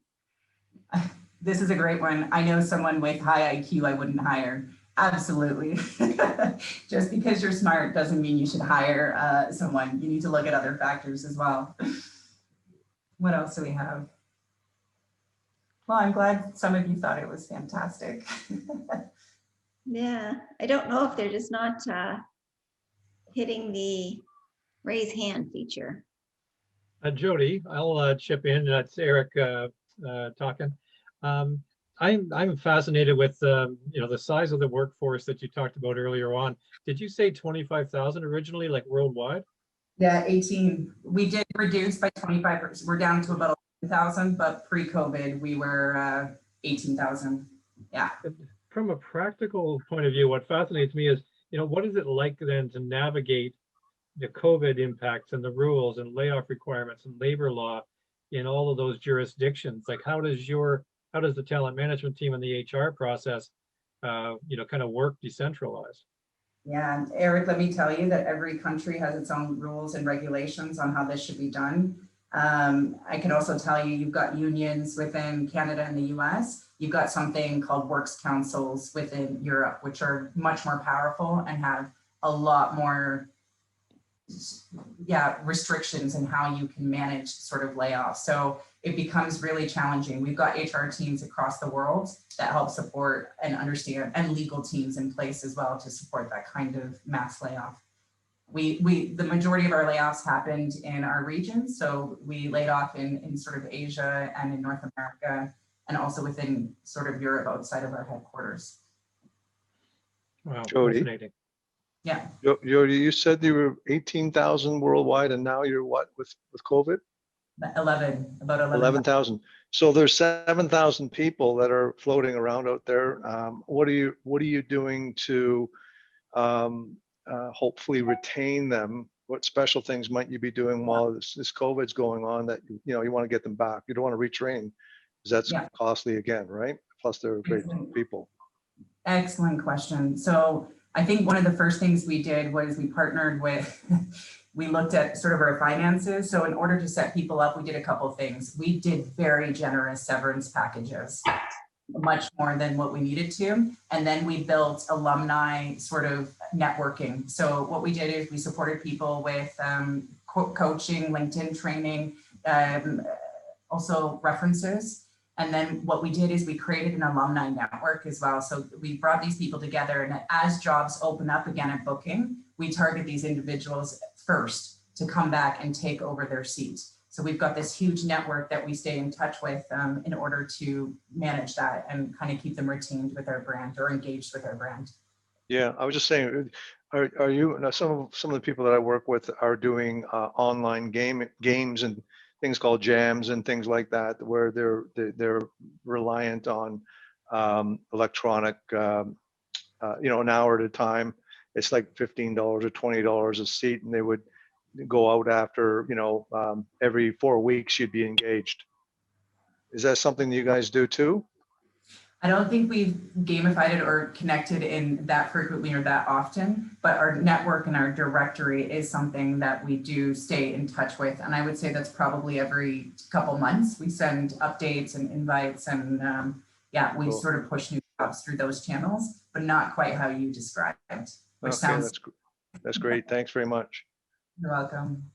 This is a great one. I know someone with high IQ I wouldn't hire. Absolutely. Just because you're smart doesn't mean you should hire someone. You need to look at other factors as well. What else do we have? Well, I'm glad some of you thought it was fantastic. Yeah, I don't know if they're just not hitting the raise hand feature. Jodi, I'll chip in. That's Eric talking. I'm fascinated with the size of the workforce that you talked about earlier on. Did you say 25,000 originally, like worldwide? Yeah, 18. We did reduce by 25%. We're down to about 11,000, but pre-COVID we were 18,000. Yeah. From a practical point of view, what fascinates me is, what is it like then to navigate the COVID impacts and the rules and layoff requirements and labor law in all of those jurisdictions? Like, how does the talent management team and the HR process, kind of work decentralized? Yeah, and Eric, let me tell you that every country has its own rules and regulations on how this should be done. I can also tell you, you've got unions within Canada and the US. You've got something called works councils within Europe, which are much more powerful and have a lot more restrictions in how you can manage sort of layoffs. So it becomes really challenging. We've got HR teams across the world that help support and understand, and legal teams in place as well to support that kind of mass layoff. The majority of our layoffs happened in our region. So we laid off in sort of Asia and in North America, and also within sort of Europe outside of our headquarters. Wow, Jodi. fascinating. Yeah. Jodi, you said you were 18,000 worldwide, and now you're what with COVID? About 11,000. 11,000. So there's 7,000 people that are floating around out there. What are you doing to hopefully retain them? What special things might you be doing while this COVID's going on that you want to get them back? You don't want to retrain because that's costly again, right? Plus they're great people. Excellent question. So I think one of the first things we did was we partnered with, we looked at sort of our finances. So in order to set people up, we did a couple of things. We did very generous severance packages, much more than what we needed to. And then we built alumni sort of networking. So what we did is we supported people with coaching, LinkedIn training, also references. And then what we did is we created an alumni network as well. So we brought these people together, and as jobs open up again at booking, we target these individuals first to come back and take over their seat. So we've got this huge network that we stay in touch with in order to manage that and kind of keep them retained with our brand or engaged with our brand. Yeah, I was just saying, are you, now some of the people that I work with are doing online games and things called jams and things like that, where they're reliant on electronic, an hour at a time. It's like $15 or $20 a seat, and they would go out after, every 4 weeks you'd be engaged. Is that something that you guys do too? I don't think we've gamified it or connected in that frequently or that often, but our network and our directory is something that we do stay in touch with. And I would say that's probably every couple months we send updates and invites, and we Cool. sort of push new jobs through those channels, but not quite how you described, which sounds. That's great. Thanks very much. You're welcome.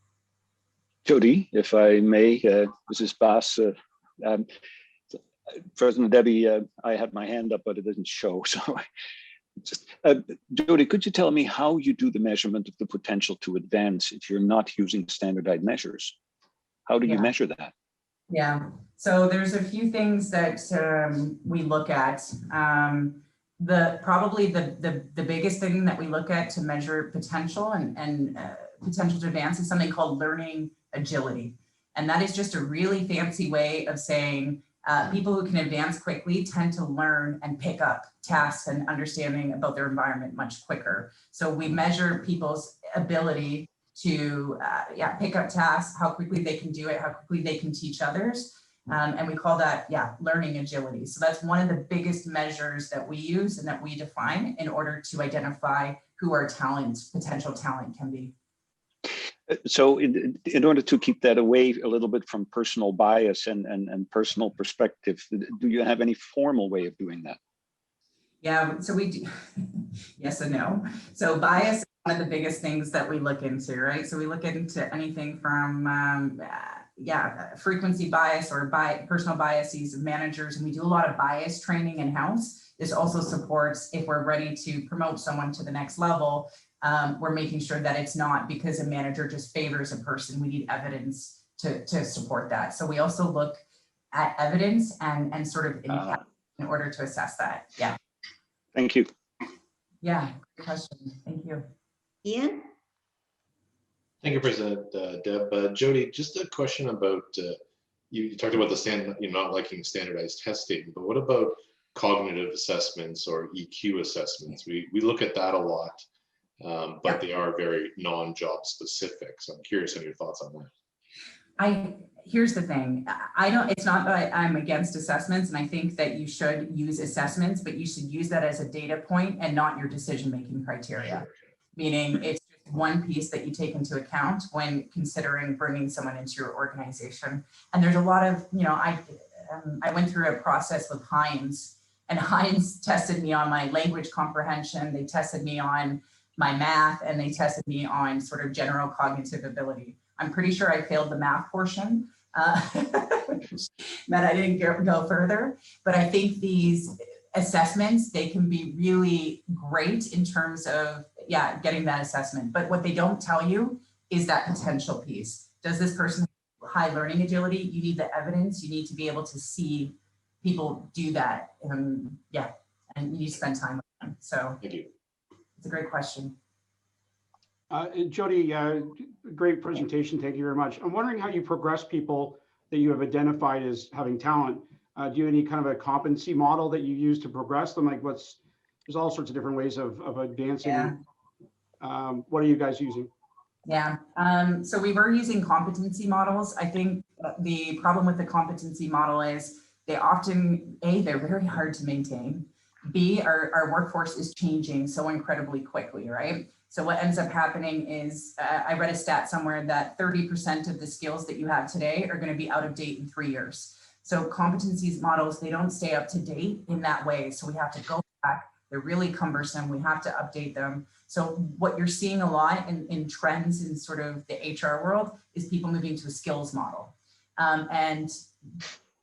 Jodi, if I may, this is Bas. President Debbie, I had my hand up, but it didn't show. So Jodi, could you tell me how you do the measurement of the potential to advance if you're not using standardized measures? How do you measure that? Yeah, so there's a few things that we look at. Probably the biggest thing that we look at to measure potential and potential to advance is something called learning agility. And that is just a really fancy way of saying people who can advance quickly tend to learn and pick up tasks and understanding about their environment much quicker. So we measure people's ability to pick up tasks, how quickly they can do it, how quickly they can teach others. And we call that, learning agility. So that's one of the biggest measures that we use and that we define in order to identify who our potential talent can be. So in order to keep that away a little bit from personal bias and personal perspective, do you have any formal way of doing that? Yeah, so we do, yes and no. So bias is one of the biggest things that we look into, right? So we look into anything from, frequency bias or personal biases of managers, and we do a lot of bias training in-house. This also supports if we're ready to promote someone to the next level, we're making sure that it's not because a manager just favors a person. We need evidence to support that. So we also look at evidence and sort of impact in order to assess that. Yeah. Thank you. Yeah, good question. Thank you. Ian? Thank you, President Deb. Jodi, just a question about, you talked about you're not liking standardized testing, but what about cognitive assessments or EQ assessments? We look at that a lot, but they are very non-job specific. So I'm curious on your thoughts on that. Here's the thing. It's not that I'm against assessments, and I think that you should use assessments, but you should use that as a data point and not your decision-making criteria. Meaning it's just one piece that you take into account when considering bringing someone into your organization. And there's a lot of, I went through a process with Heinz, and Heinz tested me on my language comprehension. They tested me on my math, and they tested me on sort of general cognitive ability. I'm pretty sure I failed the math portion, that I didn't go further. But I think these assessments, they can be really great in terms of, getting that assessment. But what they don't tell you is that potential piece. Does this person have high learning agility? You need the evidence. You need to be able to see people do that. And you need to spend time with them. So thank you. It's a great question. Jodi, great presentation. Thank you very much. I'm wondering how you progress people that you have identified as having talent. Do you have any kind of a competency model that you use to progress them? Like there's all sorts of different ways of advancing. Yeah. What are you guys using? Yeah, so we were using competency models. I think the problem with the competency model is they often, they're very hard to maintain. B, our workforce is changing so incredibly quickly, right? So what ends up happening is, I read a stat somewhere that 30% of the skills that you have today are going to be out of date in 3 years. So competencies models, they don't stay up to date in that way. So we have to go back. They're really cumbersome. We have to update them. So what you're seeing a lot in trends in sort of the HR world is people moving to a skills model. And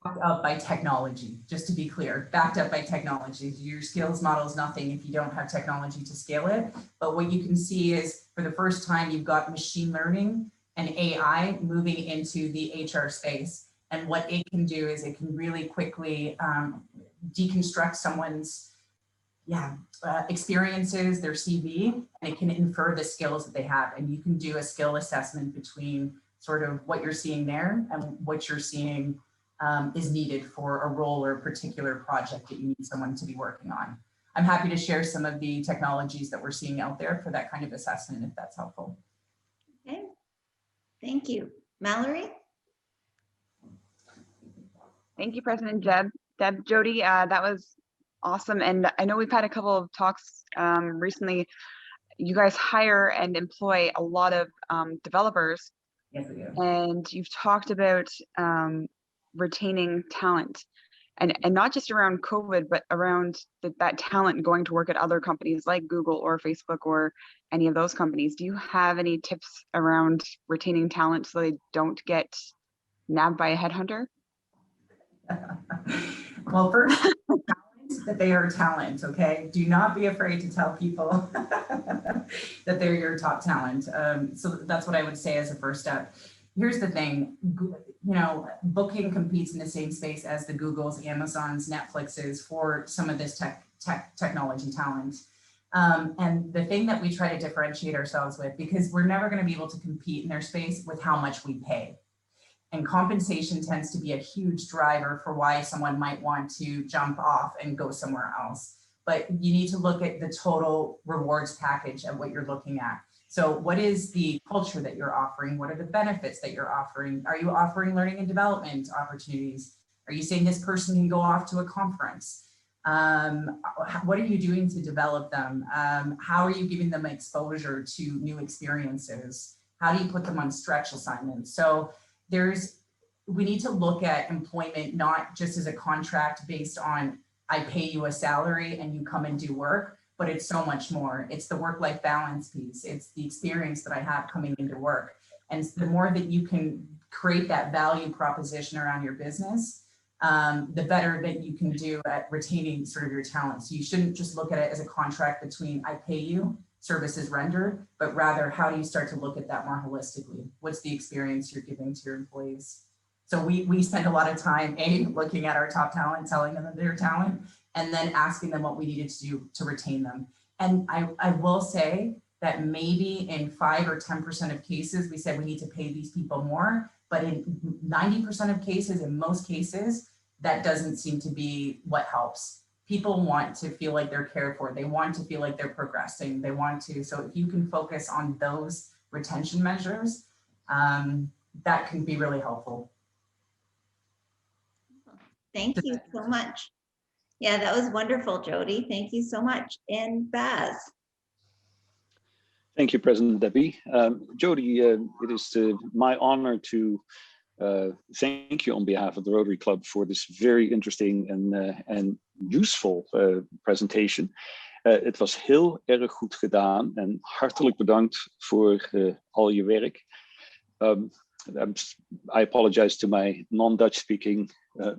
backed up by technology, just to be clear, backed up by technology. Your skills model is nothing if you don't have technology to scale it. But what you can see is for the first time, you've got machine learning and AI moving into the HR space. And what it can do is it can really quickly deconstruct someone's experiences, their CV, and it can infer the skills that they have. And you can do a skill assessment between sort of what you're seeing there and what you're seeing is needed for a role or a particular project that you need someone to be working on. I'm happy to share some of the technologies that we're seeing out there for that kind of assessment, if that's helpful. Okay, thank you. Mallory? Thank you, President Deb. Jodi, that was awesome. And I know we've had a couple of talks recently. You guys hire and employ a lot of developers. Yes, we do. And you've talked about retaining talent and not just around COVID, but around that talent going to work at other companies like Google or Facebook or any of those companies. Do you have any tips around retaining talent so they don't get nabbed by a headhunter? Well, first, that they are talent, okay? Do not be afraid to tell people that they're your top talent. So that's what I would say as a first step. Here's the thing, Booking competes in the same space as the Googles, Amazons, Netflixes for some of this technology talent. And the thing that we try to differentiate ourselves with, because we're never going to be able to compete in their space with how much we pay. And compensation tends to be a huge driver for why someone might want to jump off and go somewhere else. But you need to look at the total rewards package of what you're looking at. So what is the culture that you're offering? What are the benefits that you're offering? Are you offering learning and development opportunities? Are you saying this person can go off to a conference? What are you doing to develop them? How are you giving them exposure to new experiences? How do you put them on stretch assignments? So we need to look at employment not just as a contract based on I pay you a salary and you come and do work, but it's so much more. It's the work-life balance piece. It's the experience that I have coming into work. And the more that you can create that value proposition around your business, the better that you can do at retaining sort of your talent. So you shouldn't just look at it as a contract between I pay you, services rendered, but rather how do you start to look at that more holistically? What's the experience you're giving to your employees? So we spend a lot of time, looking at our top talent, telling them that they're talent, and then asking them what we needed to do to retain them. And I will say that maybe in 5 or 10% of cases, we said we need to pay these people more, but in 90% of cases, in most cases, that doesn't seem to be what helps. People want to feel like they're cared for. They want to feel like they're progressing. They want to, so if you can focus on those retention measures, that can be really helpful. Thank you so much. Yeah, that was wonderful, Jodi. Thank you so much. And Baz. Thank you, President Debbie. Jodi, it is my honor to thank you on behalf of the Rotary Club for this very interesting and useful presentation. Het was heel erg goed gedaan en hartelijk bedankt voor al je werk. I apologize to my non-Dutch speaking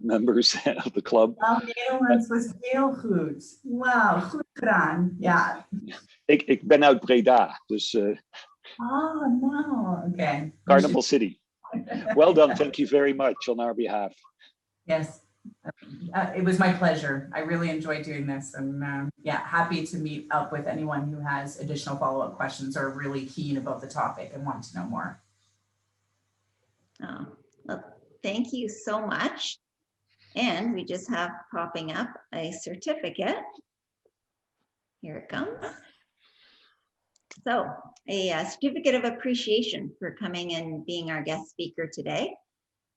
members of the club. Nederlands was heel goed. Wauw, goed gedaan. Ja. Ik ben uit Breda, dus Oh, no. Okay. Carnival City. Well done. Thank you very much on our behalf. Yes, it was my pleasure. I really enjoyed doing this, and yeah, happy to meet up with anyone who has additional follow-up questions or really keen about the topic and want to know more. Oh, well, thank you so much. And we just have popping up a certificate. Here it comes. So a certificate of appreciation for coming and being our guest speaker today.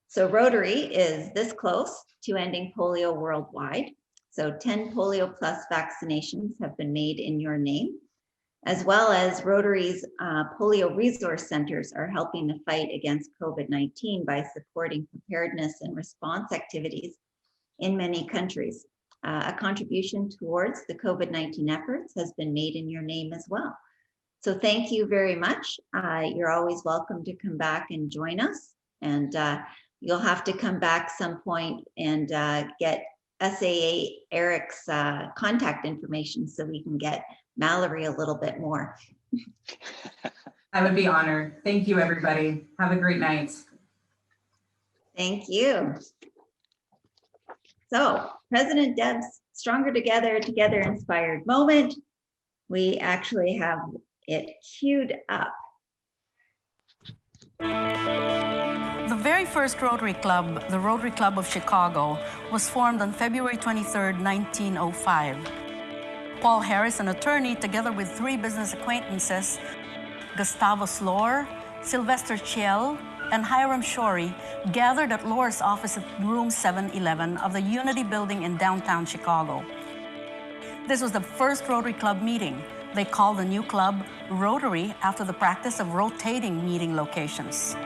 So Rotary is this close to ending polio worldwide. So 10 polio plus vaccinations have been made in your name, as well as Rotary's polio resource centers are helping the fight against COVID-19 by supporting preparedness and response activities in many countries. A contribution towards the COVID-19 efforts has been made in your name as well. So thank you very much. You're always welcome to come back and join us. And you'll have to come back some point and get SAA Eric's contact information so we can get Mallory a little bit more. I would be honored. Thank you, everybody. Have a great night. Thank you. So President Deb's Stronger Together, Together Inspired Moment. We actually have it queued up. The very first Rotary Club, the Rotary Club of Chicago, was formed on February 23rd, 1905. Paul Harris, an attorney, together with 3 business acquaintances, Gustavo Slor, Sylvester Chiel, and Hiram Shorey, gathered at Lohr's office at room 711 of the Unity Building in downtown Chicago. This was the first Rotary Club meeting. They called the new club Rotary after the practice of rotating meeting locations.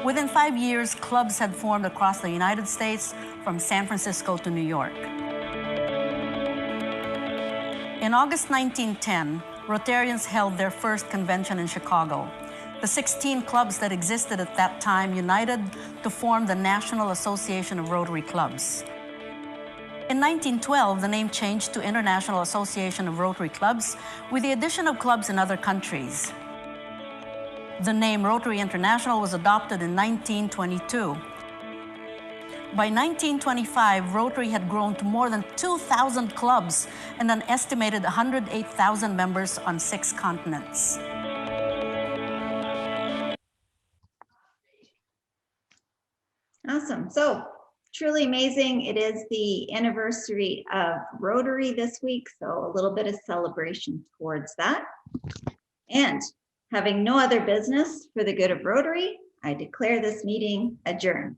Within 5 years, clubs had formed across the United States, from San Francisco to New York. In August 1910, Rotarians held their first convention in Chicago. The 16 clubs that existed at that time united to form the National Association of Rotary Clubs. In 1912, the name changed to International Association of Rotary Clubs with the addition of clubs in other countries. The name Rotary International was adopted in 1922. By 1925, Rotary had grown to more than 2,000 clubs and an estimated 108,000 members on 6 continents. So truly amazing. It is the anniversary of Rotary this week, so a little bit of celebration towards that. And having no other business for the good of Rotary, I declare this meeting adjourned.